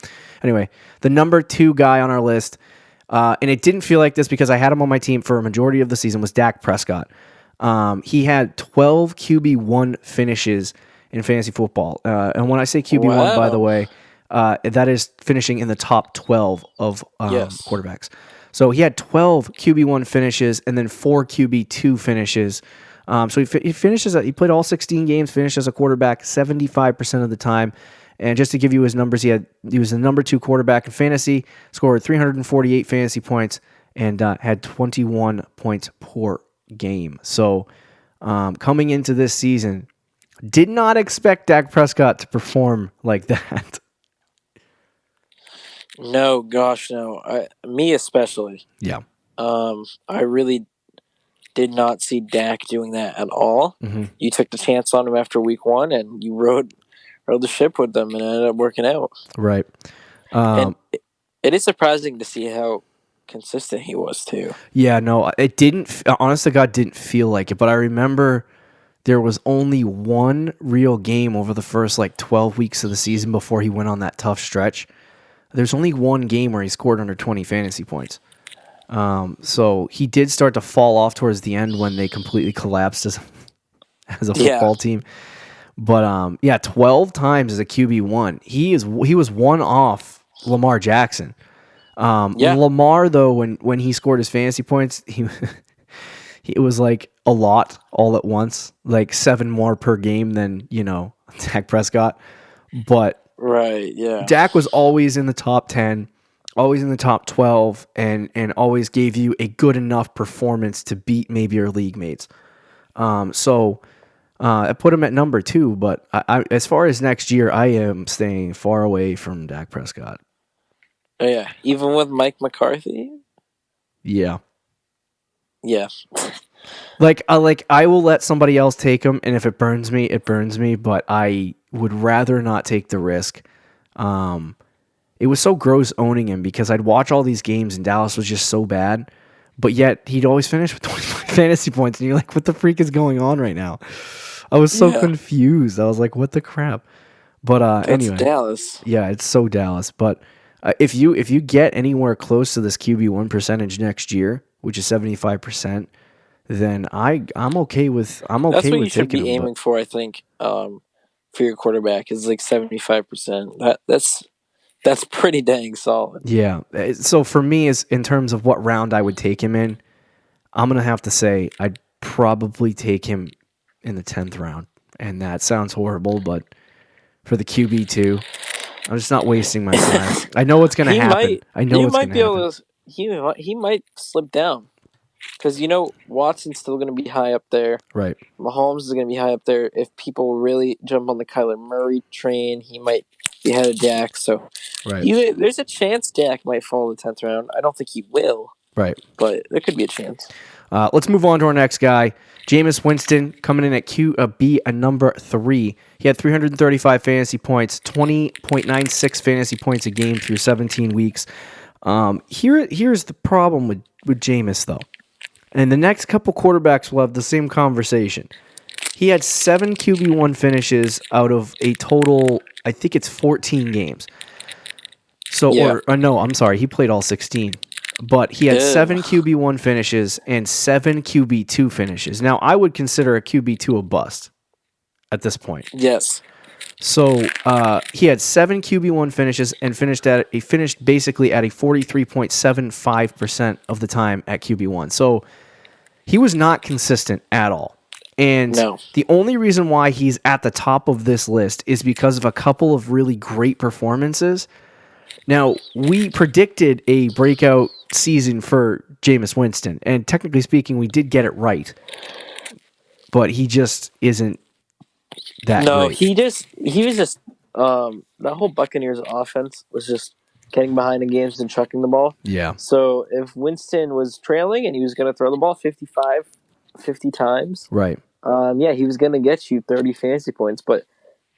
anyway, the number 2 guy on our list, and it didn't feel like this because I had him on my team for a majority of the season, was Dak Prescott. He had 12 QB1 finishes in fantasy football. And when I say QB1, by the way, that is finishing in the top 12 of quarterbacks. So he had 12 QB1 finishes and then 4 QB2 finishes. So he finishes. He played all 16 games, finished as a quarterback 75% of the time. And just to give you his numbers, he was the number 2 quarterback in fantasy, scored 348 fantasy points, and had 21 points per game. So coming into this season, did not expect Dak Prescott to perform like that. No, gosh, no. Me especially. Yeah. I really did not see Dak doing that at all. Mm-hmm. You took the chance on him after week 1, and you rode the ship with them, and it ended up working out. Right. And it is surprising to see how consistent he was too. Yeah, no, it didn't. Honest to God, didn't feel like it. But I remember there was only one real game over the first 12 weeks of the season before he went on that tough stretch. There's only one game where he scored under 20 fantasy points. So he did start to fall off towards the end when they completely collapsed as a football team. But 12 times as a QB1. He was one off Lamar Jackson. Lamar, though, when he scored his fantasy points, it was like a lot all at once, like 7 more per game than, Dak Prescott. But right, yeah. Dak was always in the top 10, always in the top 12, and always gave you a good enough performance to beat maybe your league mates. So I put him at number 2, but I as far as next year, I am staying far away from Dak Prescott. Oh, yeah, even with Mike McCarthy? Yeah. Yeah. I will let somebody else take him, and if it burns me, it burns me, but I would rather not take the risk. It was so gross owning him because I'd watch all these games and Dallas was just so bad, but yet he'd always finish with 25 fantasy points, and you're like, what the freak is going on right now? I was so confused. I was like, what the crap? But anyway. Dallas. Yeah, it's so Dallas. But if you get anywhere close to this QB1 percentage next year, which is 75%, then I'm okay with That's what you should taking be him, aiming for, I think, for your quarterback is 75%. That's pretty dang solid. Yeah. So for me, is in terms of what round I would take him in, I'm gonna have to say I'd probably take him in the 10th round, and that sounds horrible, but for the QB2, I'm just not wasting my time. I know what's gonna happen. He might slip down. Because, Watson's still going to be high up there. Right. Mahomes is going to be high up there. If people really jump on the Kyler Murray train, he might be ahead of Dak. So there's a chance Dak might fall in the 10th round. I don't think he will. Right. But there could be a chance. Let's move on to our next guy. Jameis Winston coming in at QB number 3. He had 335 fantasy points, 20.96 fantasy points a game through 17 weeks. Here's the problem with Jameis, though. And the next couple quarterbacks will have the same conversation. He had 7 QB1 finishes out of a total, I think it's 14 games. So, no, I'm sorry, he played all 16. But he had 7 QB1 finishes and 7 QB2 finishes. Now, I would consider a QB2 a bust at this point. Yes. So he had 7 QB1 finishes and finished basically at a 43.75% of the time at QB1. So he was not consistent at all. And the only reason why he's at the top of this list is because of a couple of really great performances. Now, we predicted a breakout season for Jameis Winston, and technically speaking, we did get it right. But he just isn't that great. he was just that whole Buccaneers offense was just getting behind in games and chucking the ball. Yeah. So if Winston was trailing and he was going to throw the ball 50 times, right. He was going to get you 30 fantasy points. But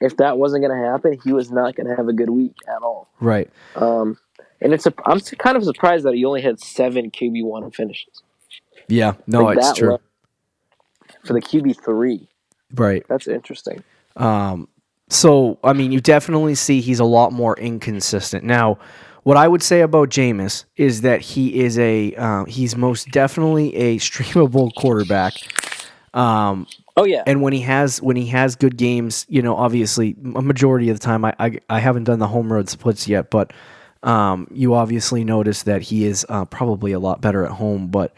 if that wasn't going to happen, he was not going to have a good week at all. Right. And I'm kind of surprised that he only had 7 QB1 finishes. Yeah. No, it's true. For the QB3. Right. That's interesting. So, I mean, you definitely see he's a lot more inconsistent. Now, what I would say about Jameis is that he is he's most definitely a streamable quarterback. Oh yeah. And when he has good games, obviously a majority of the time, I haven't done the home road splits yet, but you obviously notice that he is probably a lot better at home. But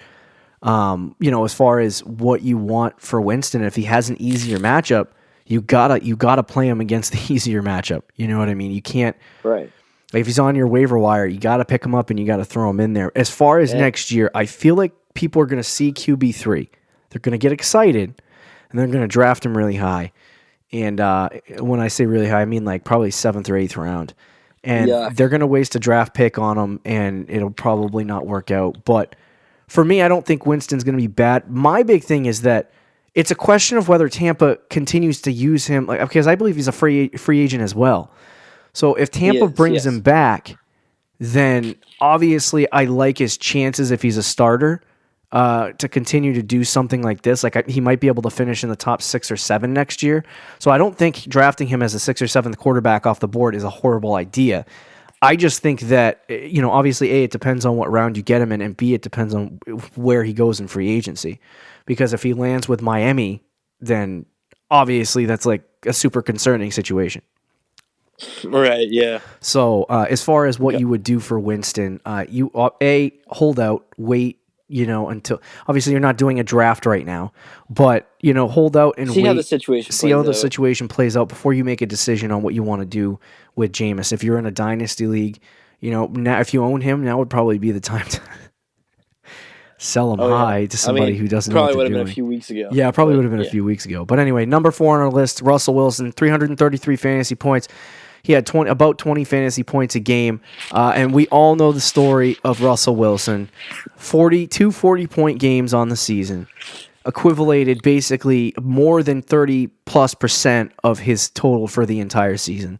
as far as what you want for Winston, if he has an easier matchup, you gotta play him against the easier matchup. You know what I mean? You can't. Right. Like if he's on your waiver wire, you gotta pick him up and you gotta throw him in there. As far as next year, I feel like people are gonna see QB3. They're gonna get excited, and they're gonna draft him really high. And when I say really high, I mean like probably 7th or 8th round. And they're gonna waste a draft pick on him, and it'll probably not work out. But for me, I don't think Winston's going to be bad. My big thing is that it's a question of whether Tampa continues to use him, because I believe he's a free agent as well. So if Tampa brings him back, then obviously I like his chances if he's a starter. to continue to do something like this. Like he might be able to finish in the top 6 or 7 next year. So I don't think drafting him as a 6th or 7th quarterback off the board is a horrible idea. I just think that, obviously, A, it depends on what round you get him in, and B, it depends on where he goes in free agency. Because if he lands with Miami, then obviously that's like a super concerning situation. Right, yeah. So as far as what you would do for Winston, you hold out, wait, until obviously you're not doing a draft right now, but hold out and see wait, how the situation plays out before you make a decision on what you want to do with Jameis. If you're in a dynasty league, now if you own him, now would probably be the time to sell him high to somebody who doesn't know what they're doing. Probably would have been a few weeks ago. Yeah, probably would have been a few weeks ago. But anyway, number 4 on our list, Russell Wilson, 333 fantasy points. He had about 20 fantasy points a game, and we all know the story of Russell Wilson. 40-point games on the season, equivalated basically more than 30+% of his total for the entire season.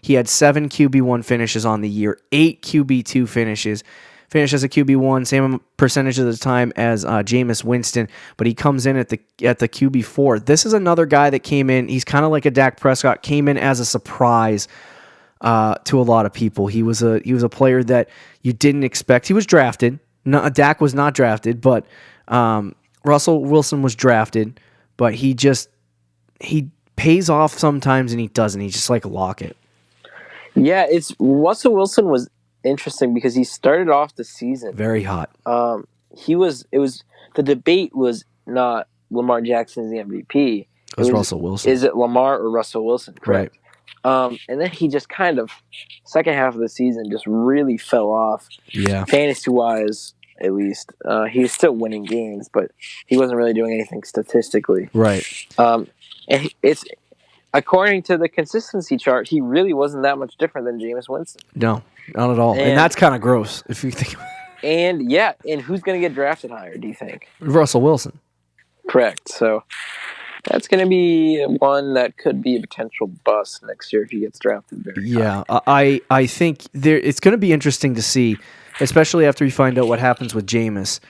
He had 7 QB1 finishes on the year, 8 QB2 finishes. Finished as a QB1, same percentage of the time as Jameis Winston, but he comes in at the QB4. This is another guy that came in. He's kind of like a Dak Prescott, came in as a surprise to a lot of people. He was a player that you didn't expect. He was drafted. No, Dak was not drafted, but Russell Wilson was drafted. But he pays off sometimes and he doesn't. He's just like a Lockett. Yeah, Russell Wilson was interesting because he started off the season very hot. The debate was not Lamar Jackson is the MVP. It was Russell Wilson. Is it Lamar or Russell Wilson? Correct. Right. And then he just kind of second half of the season just really fell off. Yeah. Fantasy wise, at least, he was still winning games, but he wasn't really doing anything statistically. Right. And it's according to the consistency chart, he really wasn't that much different than Jameis Winston. No. Not at all. And that's kind of gross if you think about it. And who's going to get drafted higher, do you think? Russell Wilson. Correct. So that's going to be one that could be a potential bust next year if he gets drafted very high. I think it's going to be interesting to see, especially after we find out what happens with Jameis,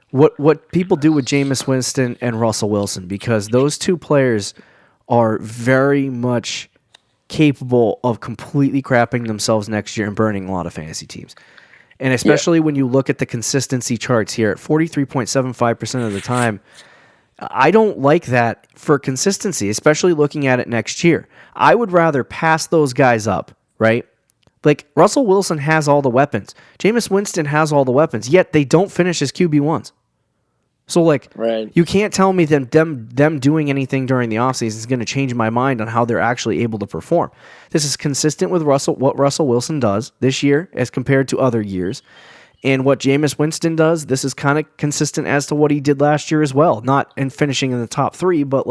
what people do with Jameis Winston and Russell Wilson, because those two players are very much capable of completely crapping themselves next year and burning a lot of fantasy teams. And especially when you look at the consistency charts here at 43.75% of the time, I don't like that for consistency, especially looking at it next year. I would rather pass those guys up, right? Like Russell Wilson has all the weapons. Jameis Winston has all the weapons, yet they don't finish as QB1s. So, you can't tell me them doing anything during the offseason is going to change my mind on how they're actually able to perform. This is consistent with what Russell Wilson does this year as compared to other years. And what Jameis Winston does, this is kind of consistent as to what he did last year as well. Not in finishing in the top 3, but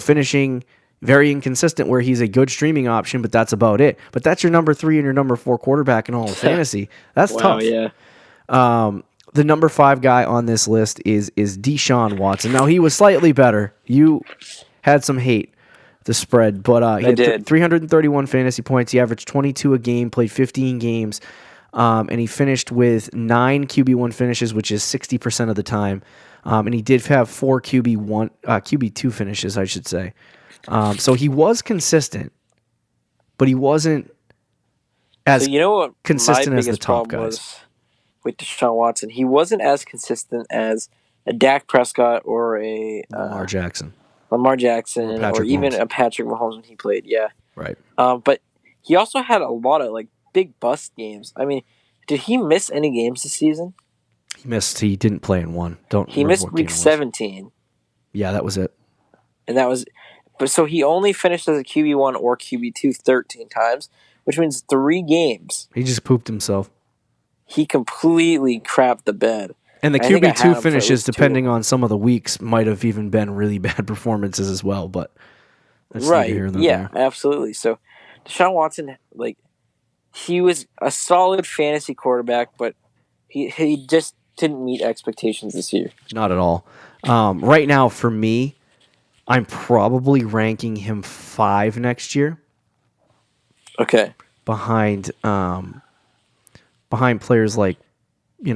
finishing very inconsistent where he's a good streaming option, but that's about it. But that's your number 3 and your number 4 quarterback in all of fantasy. That's tough. Yeah. The number 5 guy on this list is Deshaun Watson. Now, he was slightly better. You had some hate to spread, but he had 331 fantasy points. He averaged 22 a game, played 15 games, and he finished with 9 QB1 finishes, which is 60% of the time. And he did have 4 QB2 finishes, I should say. So he was consistent, but he wasn't as consistent as the top guys. With Deshaun Watson, he wasn't as consistent as a Dak Prescott or a Lamar Jackson, or even a Patrick Mahomes when he played. Yeah, right. But he also had a lot of big bust games. I mean, did he miss any games this season? He missed. He didn't play in one. He missed week 17. Yeah, that was it. And that was, but so he only finished as a QB1 or QB2 13 times, which means 3 games. He just pooped himself. He completely crapped the bed. And the QB2 finishes, depending on some of the weeks, might have even been really bad performances as well. But that's there. Absolutely. So Deshaun Watson, he was a solid fantasy quarterback, but he just didn't meet expectations this year. Not at all. Right now, for me, I'm probably ranking him 5 next year. Okay. Behind players like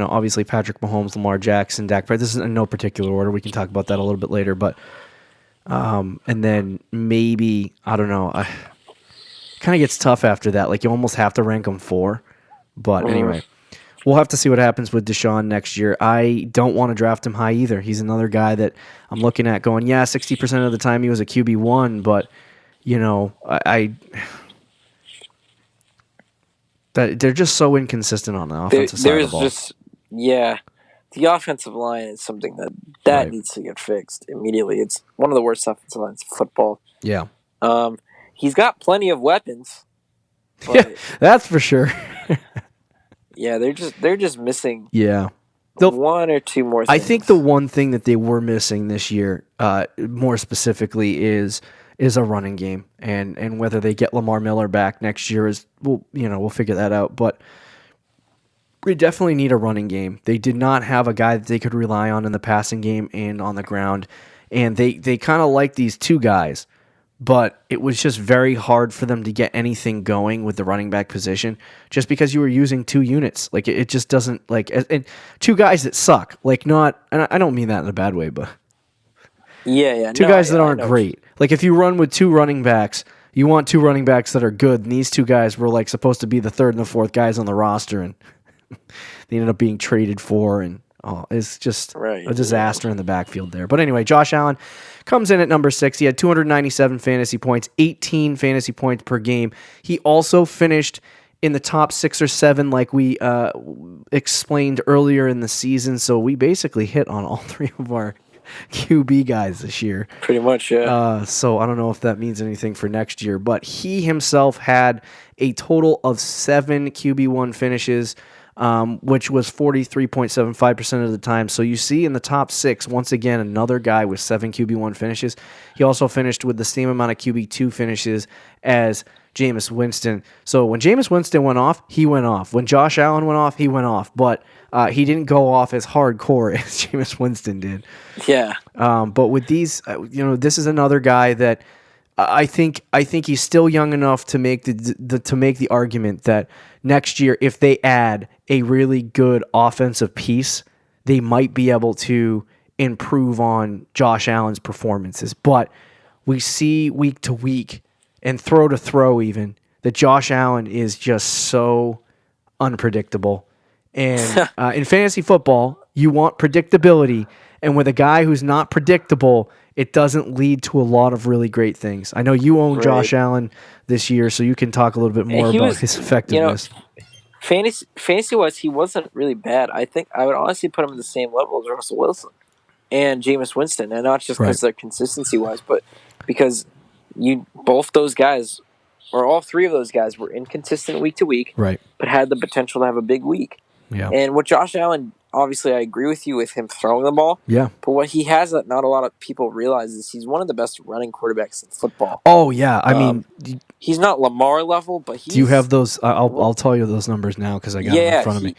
obviously Patrick Mahomes, Lamar Jackson, Dak Prescott. This is in no particular order. We can talk about that a little bit later, but and then maybe, I don't know, kind of gets tough after that. Like, you almost have to rank them 4. But anyway, we'll have to see what happens with Deshaun next year. I don't want to draft him high either. He's another guy that I'm looking at going, 60% of the time he was a QB1, but, that they're just so inconsistent on the offensive side of the ball. The offensive line is something that Right. needs to get fixed immediately. It's one of the worst offensive lines in football. Yeah. He's got plenty of weapons. But Yeah, that's for sure. they're just missing. Yeah. One or two more things. I think the one thing that they were missing this year, more specifically, is a running game, and whether they get Lamar Miller back next year we'll figure that out. But we definitely need a running game. They did not have a guy that they could rely on in the passing game and on the ground, and they kind of like these 2 guys, but it was just very hard for them to get anything going with the running back position, just because you were using 2 units. Like, it just doesn't, and 2 guys that suck. Like, not, and I don't mean that in a bad way, but 2 guys that aren't great. Like, if you run with 2 running backs, you want 2 running backs that are good, and these 2 guys were supposed to be the 3rd and the 4th guys on the roster, and they ended up being traded for, and it's just a disaster in the backfield there. But anyway, Josh Allen comes in at number 6. He had 297 fantasy points, 18 fantasy points per game. He also finished in the top 6 or 7, like we explained earlier in the season. So we basically hit on all 3 of our QB guys this year. Pretty much, yeah. So I don't know if that means anything for next year, but he himself had a total of 7 QB1 finishes, which was 43.75% of the time. So you see in the top 6, once again, another guy with 7 QB1 finishes. He also finished with the same amount of QB2 finishes as Jameis Winston. So when Jameis Winston went off, he went off. When Josh Allen went off, he went off. But he didn't go off as hardcore as Jameis Winston did. Yeah. But with these, this is another guy that I think he's still young enough to make the argument that next year, if they add a really good offensive piece, they might be able to improve on Josh Allen's performances. But we see week to week and throw to throw even that Josh Allen is just so unpredictable. And in fantasy football, you want predictability. And with a guy who's not predictable, it doesn't lead to a lot of really great things. I know you own Josh Allen this year, so you can talk a little bit more about his effectiveness. Fantasy-wise, he wasn't really bad. I think I would honestly put him in the same level as Russell Wilson and Jameis Winston, and not just because they're consistency-wise, but because both those guys, or all 3 of those guys, were inconsistent week to week, but had the potential to have a big week. Yeah. And with Josh Allen, obviously, I agree with you with him throwing the ball. Yeah. But what he has that not a lot of people realize is he's one of the best running quarterbacks in football. Oh, yeah. I mean, he's not Lamar level, but he's... Do you have those? I'll tell you those numbers now because I got them in front of me.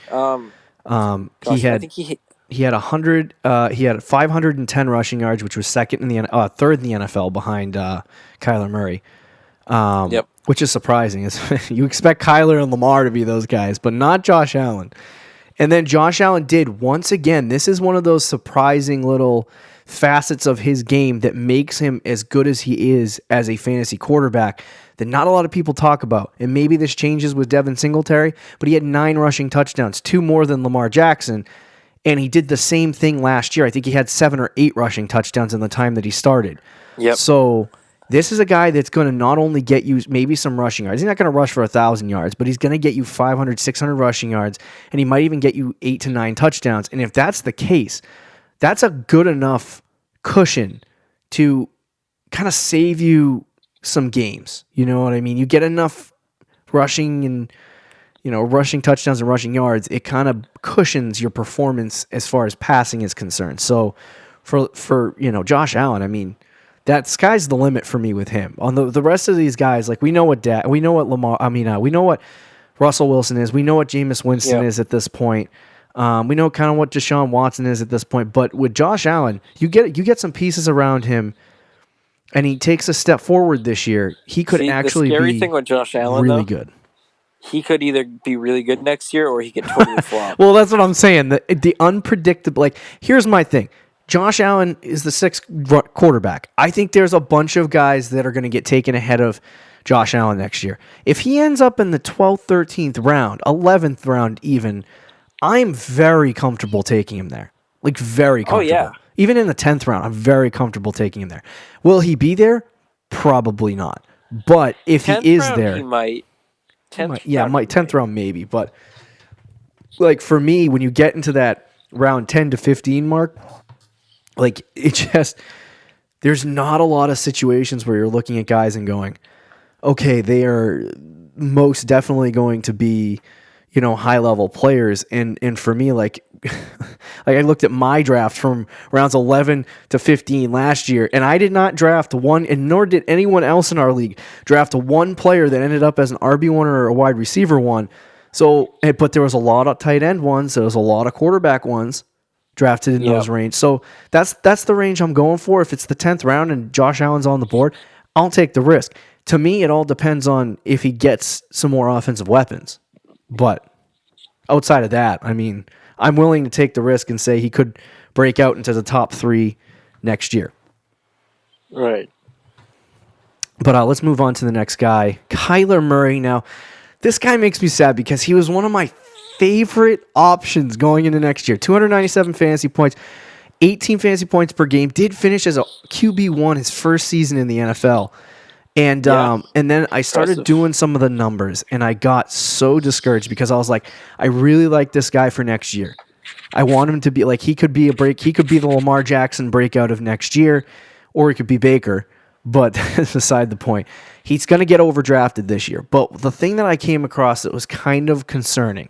He had 100. He had 510 rushing yards, which was third in the NFL behind Kyler Murray. Which is surprising. You expect Kyler and Lamar to be those guys, but not Josh Allen. And then Josh Allen did, once again, this is one of those surprising little facets of his game that makes him as good as he is as a fantasy quarterback that not a lot of people talk about. And maybe this changes with Devin Singletary, but he had 9 rushing touchdowns, 2 more than Lamar Jackson. And he did the same thing last year. I think he had 7 or 8 rushing touchdowns in the time that he started. So this is a guy that's going to not only get you maybe some rushing yards. He's not going to rush for 1,000 yards, but he's going to get you 500, 600 rushing yards, and he might even get you 8 to 9 touchdowns. And if that's the case, that's a good enough cushion to kind of save you some games. You know what I mean? You get enough rushing and rushing touchdowns and rushing yards, it kind of cushions your performance as far as passing is concerned. So for Josh Allen, I mean, that sky's the limit for me with him. On the rest of these guys, like we know what Lamar. I mean, we know what Russell Wilson is. We know what Jameis Winston is at this point. We know kind of what Deshaun Watson is at this point. But with Josh Allen, you get some pieces around him, and he takes a step forward this year. He could actually the scary be thing with Josh Allen, really good. he could either be really good next year or he could totally flop. Well, that's what I'm saying. The unpredictable. Like, here's my thing. Josh Allen is the sixth quarterback. I think there's a bunch of guys that are going to get taken ahead of Josh Allen next year. If he ends up in the 12th, 13th round, 11th round even, I'm very comfortable taking him there. Like, very comfortable. Oh, yeah. Even in the 10th round, I'm very comfortable taking him there. Will he be there? Probably not. But if he is round, there... he might. 10th round maybe. But, like, for me, when you get into that round 10 to 15 mark... Like, it just, there's not a lot of situations where you're looking at guys and going, okay, they are most definitely going to be, high-level players. And for me, like I looked at my draft from rounds 11 to 15 last year, and I did not draft one, and nor did anyone else in our league draft one player that ended up as an RB1 or a wide receiver one. So, but there was a lot of tight end ones, there was a lot of quarterback ones drafted in those range. So that's the range I'm going for. If it's the 10th round and Josh Allen's on the board, I'll take the risk. To me, it all depends on if he gets some more offensive weapons. But outside of that, I mean, I'm willing to take the risk and say he could break out into the top 3 next year. Right. But let's move on to the next guy, Kyler Murray. Now, this guy makes me sad because he was one of my favorite options going into next year. 297 fantasy points, 18 fantasy points per game. Did finish as a QB1 his first season in the NFL. And then I started doing some of the numbers, and I got so discouraged because I was like, I really like this guy for next year. I want him to be like, he could be the Lamar Jackson breakout of next year, or he could be Baker. But that's beside the point. He's going to get overdrafted this year. But the thing that I came across that was kind of concerning,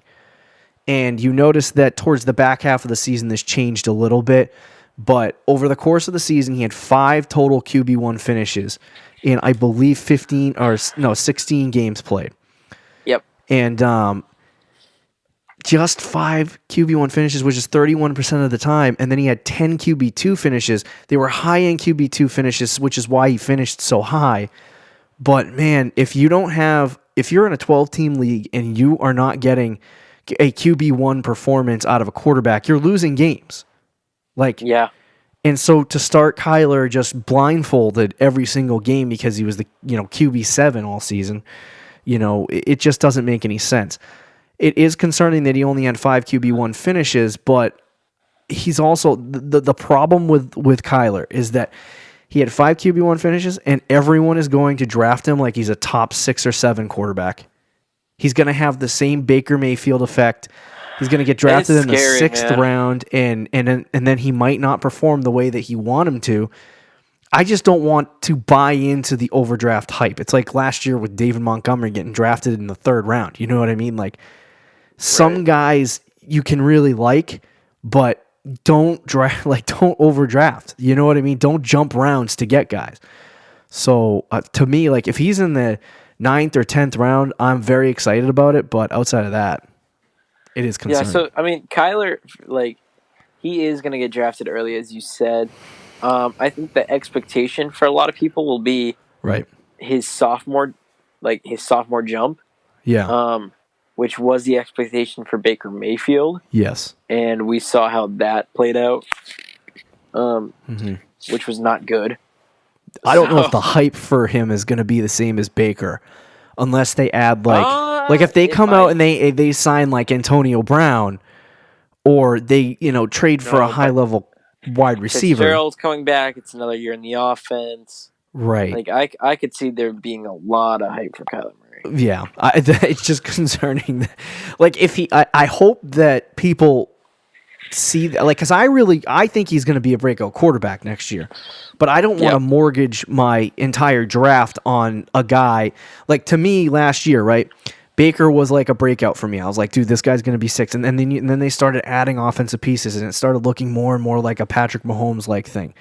and you notice that towards the back half of the season, this changed a little bit. But over the course of the season, he had 5 total QB1 finishes in, I believe, 16 games played. Yep. And just 5 QB1 finishes, which is 31% of the time. And then he had 10 QB2 finishes. They were high-end QB2 finishes, which is why he finished so high. But, man, if you're in a 12-team league and you are not getting a QB1 performance out of a quarterback, you're losing games. Yeah. And so to start Kyler just blindfolded every single game because he was the QB7 all season, it just doesn't make any sense. It is concerning that he only had 5 QB1 finishes, but he's also the problem with Kyler is that he had 5 QB1 finishes and everyone is going to draft him like he's a top 6 or 7 quarterback. He's going to have the same Baker Mayfield effect. He's going to get drafted in the 6th round, and then he might not perform the way that he want him to. I just don't want to buy into the overdraft hype. It's like last year with David Montgomery getting drafted in the 3rd round. You know what I mean? Like, some guys you can really like, but don't overdraft. You know what I mean? Don't jump rounds to get guys. So to me, like, if he's in the 9th or 10th round, I'm very excited about it. But outside of that, it is concerning. Yeah, so, I mean, Kyler, like, he is going to get drafted early, as you said. I think the expectation for a lot of people will be his sophomore jump. Yeah. Which was the expectation for Baker Mayfield. Yes. And we saw how that played out, which was not good. I don't know if the hype for him is going to be the same as Baker, unless they add like if they come out and they sign like Antonio Brown, or they trade for a high level wide receiver. Fitzgerald's coming back. It's another year in the offense. Right. Like I could see there being a lot of hype for Kyler Murray. Yeah, it's just concerning. Like, I hope that people see that, like, because I think he's going to be a breakout quarterback next year, but I don't want to mortgage my entire draft on a guy. Like, to me, last year, right, Baker was like a breakout for me. I was like, dude, this guy's going to be 6, and then they started adding offensive pieces, and it started looking more and more like a Patrick Mahomes like thing.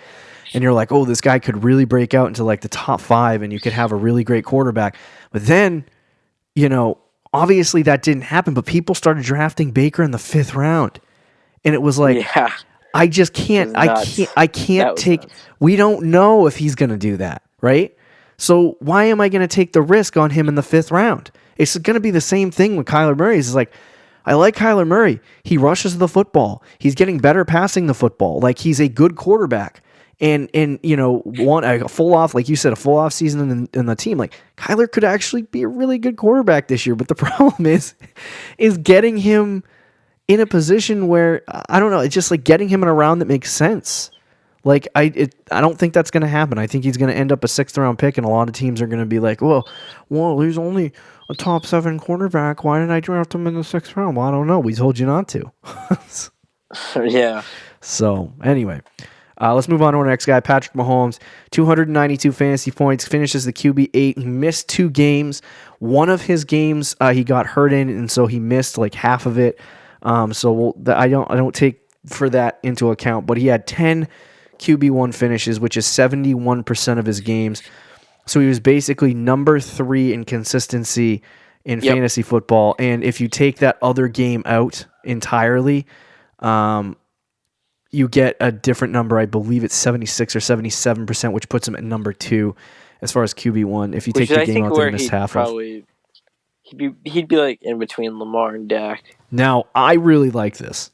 And you're like, oh, this guy could really break out into like the top 5, and you could have a really great quarterback. But then, obviously that didn't happen. But people started drafting Baker in the 5th round, and it was like, I just can't. I can't take. Nuts. We don't know if he's going to do that, right? So why am I going to take the risk on him in the 5th round? It's going to be the same thing with Kyler Murray. It's like, I like Kyler Murray. He rushes the football. He's getting better passing the football. Like, he's a good quarterback. And want a full off, like you said, a full off season in the team. Like, Kyler could actually be a really good quarterback this year. But the problem is getting him in a position where, I don't know, it's just like getting him in a round that makes sense. Like, I don't think that's going to happen. I think he's going to end up a 6th round pick, and a lot of teams are going to be like, well, he's only a top 7 quarterback. Why did I draft him in the 6th round? Well, I don't know. We told you not to. Yeah. So, anyway, let's move on to our next guy, Patrick Mahomes. 292 fantasy points, finishes the QB8. He missed 2 games. One of his games he got hurt in, and so he missed like half of it. I don't take for that into account, but he had 10 QB1 finishes, which is 71% of his games. So he was basically number 3 in consistency in fantasy football. And if you take that other game out entirely, you get a different number. I believe it's 76 or 77%, which puts him at number 2 as far as QB1. If you take the game out there and miss half of. He'd be like in between Lamar and Dak. Now, I really like this.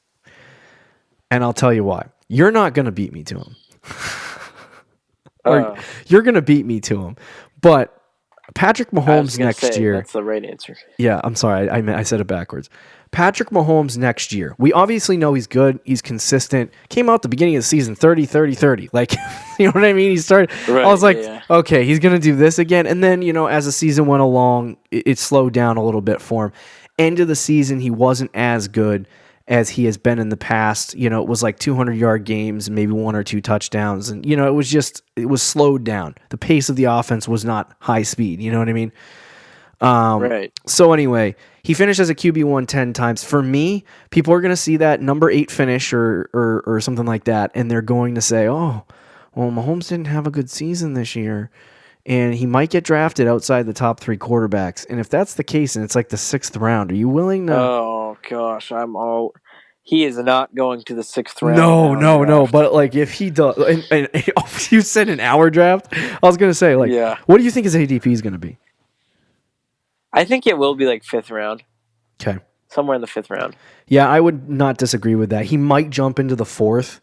And I'll tell you why. You're not going to beat me to him. You're going to beat me to him. But Patrick Mahomes next year. That's the right answer. Yeah, I'm sorry. I said it backwards. Patrick Mahomes next year. We obviously know he's good. He's consistent. Came out at the beginning of the season 30-30-30. Like, you know what I mean? He started. Right, I was like, okay, he's going to do this again. And then, as the season went along, it slowed down a little bit for him. End of the season, he wasn't as good as he has been in the past. It was like 200-yard games, maybe 1 or 2 touchdowns. And, it was slowed down. The pace of the offense was not high speed. You know what I mean? Right. So anyway, he finished as a QB1 10 times. For me, people are going to see that number 8 finish or something like that, and they're going to say, oh, well, Mahomes didn't have a good season this year, and he might get drafted outside the top 3 quarterbacks. And if that's the case, and it's like the 6th round, are you willing to... Oh, gosh, he is not going to the 6th round. No. But like, if he does, and you said an hour draft, I was going to say, like, what do you think his ADP is going to be? I think it will be like 5th round. Okay. Somewhere in the 5th round. Yeah, I would not disagree with that. He might jump into the 4th,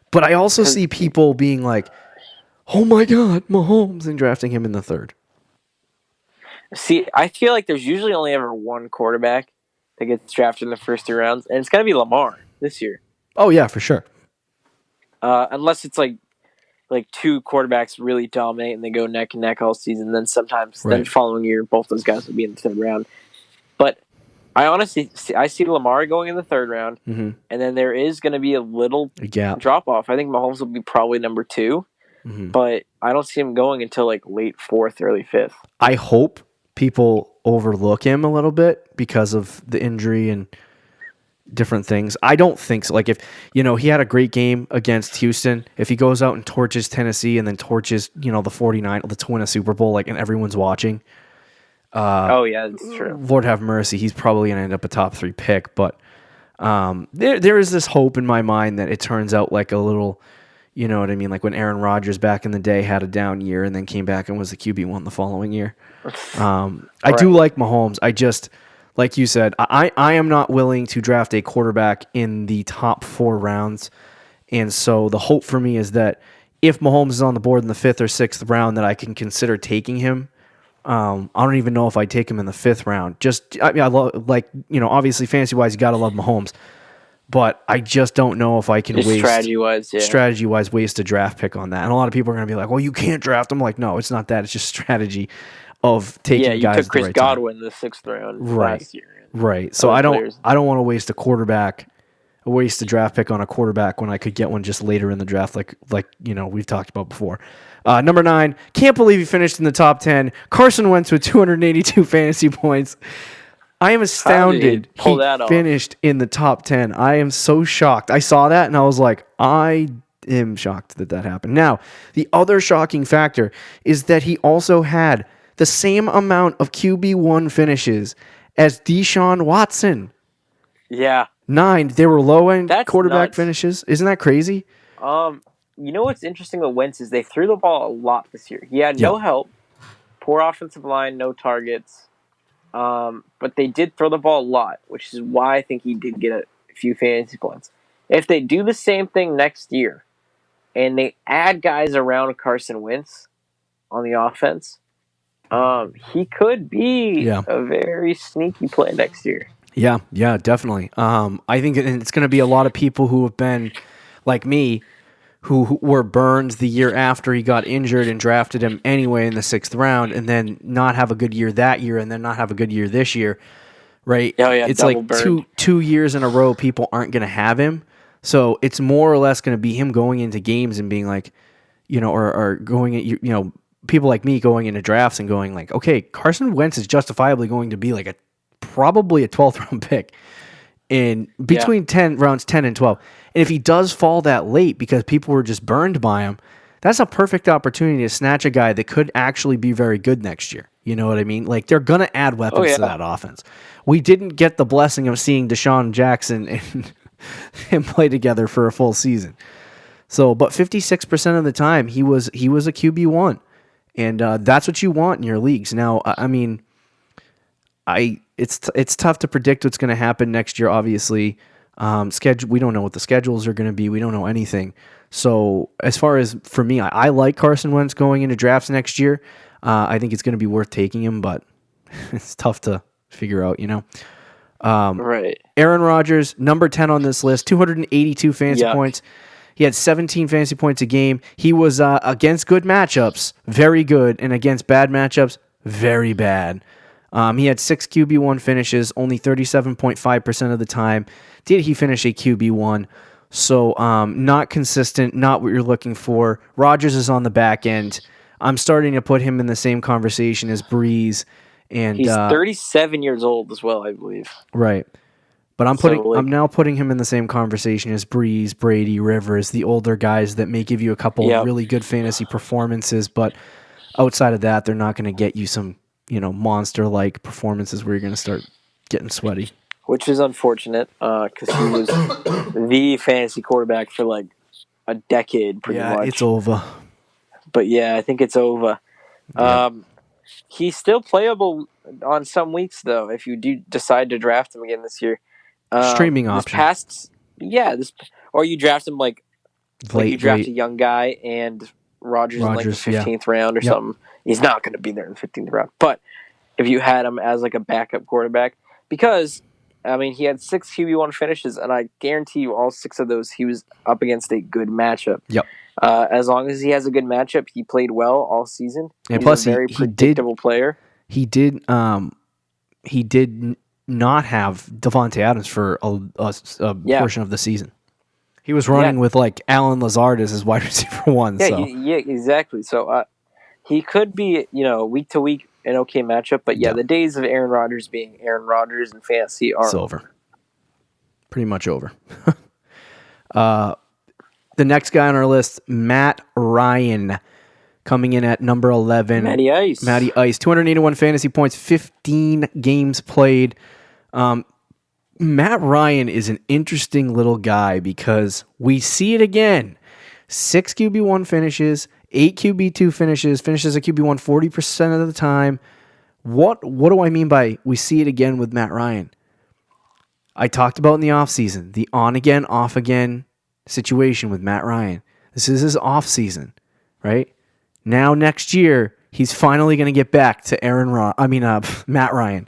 but I also see people being like, oh my God, Mahomes, and drafting him in the 3rd. See, I feel like there's usually only ever one quarterback that gets drafted in the first 3 rounds, and it's going to be Lamar this year. Oh, yeah, for sure. Unless it's like 2 quarterbacks really dominate and they go neck and neck all season, then sometimes then the following year both those guys will be in the 3rd round. But I honestly see Lamar going in the 3rd round, and then there is going to be a little drop off. I think Mahomes will be probably number 2, but I don't see him going until like late 4th, early 5th. I hope people overlook him a little bit because of the injury and different things. I don't think so. Like, if he had a great game against Houston, if he goes out and torches Tennessee and then torches the 49ers to win a Super Bowl, like, and everyone's watching, that's true. Lord have mercy, he's probably gonna end up a top 3 pick. But there is this hope in my mind that it turns out like a little, you know what I mean, like when Aaron Rodgers back in the day had a down year and then came back and was the QB1 the following year. I do like Mahomes. I just, like you said, I am not willing to draft a quarterback in the top 4 rounds. And so the hope for me is that if Mahomes is on the board in the 5th or 6th round, that I can consider taking him. I don't even know if I take him in the 5th round. I love, like, obviously fantasy-wise, you got to love Mahomes. But I just don't know if I can strategy-wise waste a draft pick on that. And a lot of people are going to be like, well, you can't draft him. Like, no, it's not that. It's just strategy of taking guys. Yeah, you took Chris Godwin in the 6th round last year. Right. So I don't want to waste a draft pick on a quarterback when I could get one just later in the draft, like we've talked about before. Number 9, can't believe he finished in the top 10. Carson Wentz with 282 fantasy points. I am astounded he finished in the top 10. I am so shocked. I saw that and I was like, I am shocked that happened. Now, the other shocking factor is that he also had the same amount of QB1 finishes as Deshaun Watson. Yeah. 9. They were low-end quarterback finishes. Isn't that crazy? You know what's interesting with Wentz is they threw the ball a lot this year. He had no help. poor offensive line, no targets. But they did throw the ball a lot, which is why I think he did get a few fantasy points. If they do the same thing next year, and they add guys around Carson Wentz on the offense, he could be a very sneaky play next year. Yeah, definitely. I think it's going to be a lot of people who have been like me, who were burned the year after he got injured and drafted him anyway in the 6th round, and then not have a good year that year, and then not have a good year this year, right? Oh, yeah, it's like two years in a row people aren't going to have him, so it's more or less going to be him going into games and being like, or going at people like me going into drafts and going like, okay, Carson Wentz is justifiably going to be like probably a 12th round pick in between 10 rounds 10 and 12. And if he does fall that late because people were just burned by him, that's a perfect opportunity to snatch a guy that could actually be very good next year. You know what I mean? Like, they're going to add weapons to that offense. We didn't get the blessing of seeing Deshaun Jackson and him play together for a full season. So, but 56% of the time he was a QB1. And that's what you want in your leagues. Now, I mean, it's tough to predict what's going to happen next year, obviously. We don't know what the schedules are going to be. We don't know anything. So as far as for me, I like Carson Wentz going into drafts next year. I think it's going to be worth taking him, but it's tough to figure out, Right. Aaron Rodgers, number 10 on this list, 282 fantasy points. He had 17 fantasy points a game. He was against good matchups, very good, and against bad matchups, very bad. He had 6 QB1 finishes, only 37.5% of the time did he finish a QB1. So not consistent, not what you're looking for. Rodgers is on the back end. I'm starting to put him in the same conversation as Breeze. And he's 37 years old as well, I believe. Right. But I'm now putting him in the same conversation as Breeze, Brady, Rivers, the older guys that may give you a couple of really good fantasy performances, but outside of that, they're not going to get you some monster-like performances where you're going to start getting sweaty. Which is unfortunate, because he was the fantasy quarterback for like a decade, pretty much. Yeah, it's over. But yeah, I think it's over. Yeah. He's still playable on some weeks, though, if you do decide to draft him again this year. Streaming option. Or you draft him like you draft late. a young guy and Rodgers in like the 15th round or something. He's not going to be there in the 15th round. But if you had him as like a backup quarterback, because I mean, he had 6 QB1 finishes, and I guarantee you all 6 of those he was up against a good matchup. Yep. As long as he has a good matchup, he played well all season. And He's plus, a very predictable player. He did not have Devontae Adams for a portion of the season. He was running with like Alan Lazard as his wide receiver 1. Yeah, exactly. So he could be, week to week an okay matchup, but the days of Aaron Rodgers being Aaron Rodgers in fantasy are over. Pretty much over. The next guy on our list, Matt Ryan, coming in at number 11. Matty Ice, 281 fantasy points, 15 games played. Matt Ryan is an interesting little guy because we see it again. 6 QB1 finishes, 8 QB2 finishes a QB1 40% of the time. What do I mean by we see it again with Matt Ryan? I talked about in the offseason, the on-again, off-again situation with Matt Ryan. This is his offseason, right? Now next year, he's finally going to get back to Matt Ryan.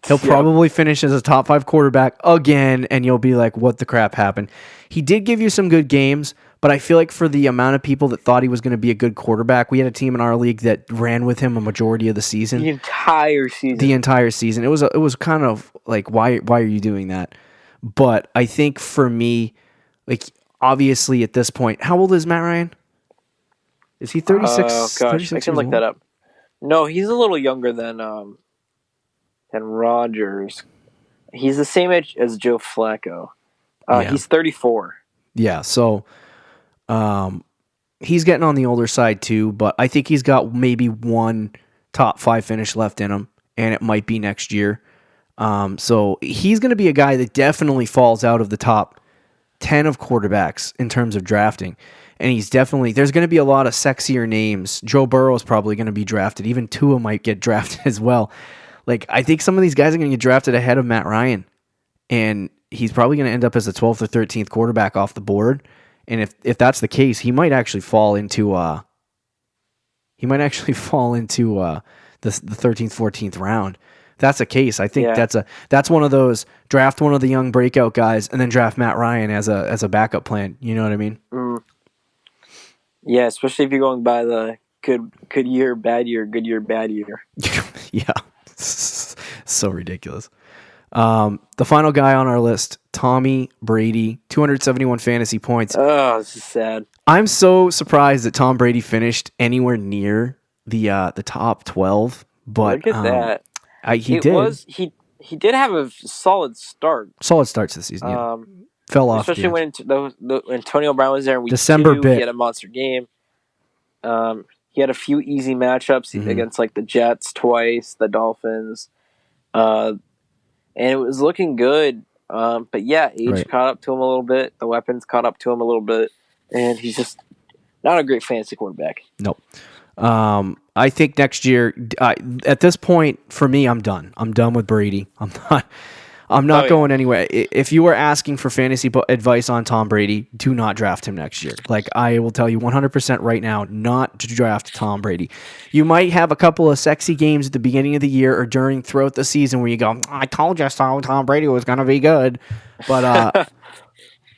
He'll probably finish as a top 5 quarterback again, and you'll be like, what the crap happened? He did give you some good games, but I feel like for the amount of people that thought he was going to be a good quarterback, we had a team in our league that ran with him a majority of the season. The entire season. It was kind of like, why are you doing that? But I think for me, like, obviously at this point, how old is Matt Ryan? Is he 36? Oh, gosh, 36 I can look that up. No, he's a little younger than Rodgers. He's the same age as Joe Flacco. He's 34. Yeah, so he's getting on the older side too, but I think he's got maybe one top 5 finish left in him, and it might be next year. So he's going to be a guy that definitely falls out of the top 10 of quarterbacks in terms of drafting. And he's definitely, there's going to be a lot of sexier names. Joe Burrow is probably going to be drafted. Even Tua might get drafted as well. Like, I think some of these guys are going to get drafted ahead of Matt Ryan. And he's probably going to end up as the 12th or 13th quarterback off the board. And if that's the case, he might actually fall into the 13th, 14th round. If that's the case, I think that's one of those, draft one of the young breakout guys and then draft Matt Ryan as a backup plan. You know what I mean? Mm. Yeah, especially if you're going by the good year, bad year, good year, bad year. Yeah. So ridiculous. The final guy on our list, Tommy Brady, 271 fantasy points. Oh, this is sad. I'm so surprised that Tom Brady finished anywhere near the top 12. But look at that. He did have a solid start. Solid starts this season. Yeah. Fell off, especially when Antonio Brown was there in week December 2. He had a monster game. He had a few easy matchups against like the Jets twice, the Dolphins, and it was looking good. But yeah, age caught up to him a little bit. The weapons caught up to him a little bit, and he's just not a great fantasy quarterback. Nope. I think next year, at this point, for me, I'm done. I'm done with Brady. I'm not going anywhere. If you were asking for fantasy advice on Tom Brady, do not draft him next year. Like, I will tell you 100% right now, not to draft Tom Brady. You might have a couple of sexy games at the beginning of the year or throughout the season where you go, I told you so, Tom Brady was going to be good. But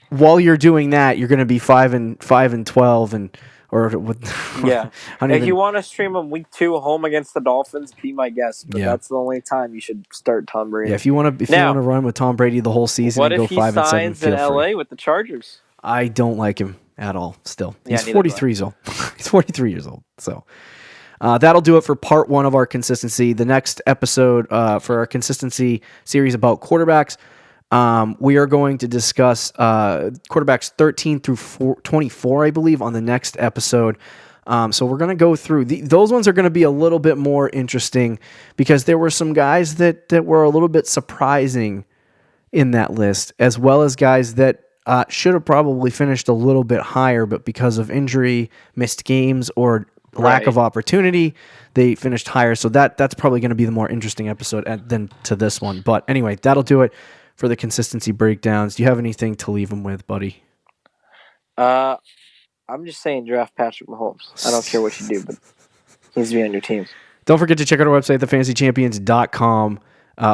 while you're doing that, you're going to be 5-12 if you want to stream him week 2 home against the Dolphins, be my guest. But that's the only time you should start Tom Brady. Yeah, if you want to run with Tom Brady the whole season and go 5-7, feel free. What if he signs in LA with the Chargers? I don't like him at all. Still, he's 43 years old. He's 43 years old. So that'll do it for part 1 of our consistency. The next episode for our consistency series about quarterbacks. We are going to discuss quarterbacks 13 through 24, I believe, on the next episode. So we're going to go through. Those ones are going to be a little bit more interesting because there were some guys that were a little bit surprising in that list, as well as guys that should have probably finished a little bit higher, but because of injury, missed games, or lack of opportunity, they finished higher. So that's probably going to be the more interesting episode than to this one. But anyway, that'll do it for the consistency breakdowns. Do you have anything to leave them with, buddy? I'm just saying draft Patrick Mahomes. I don't care what you do, but he needs to be on your team. Don't forget to check out our website, thefantasychampions.com.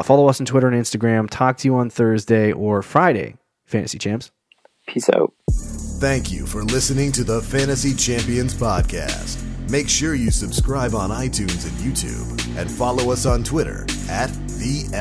Follow us on Twitter and Instagram. Talk to you on Thursday or Friday, Fantasy Champs. Peace out. Thank you for listening to the Fantasy Champions Podcast. Make sure you subscribe on iTunes and YouTube and follow us on Twitter @TheFFChamps.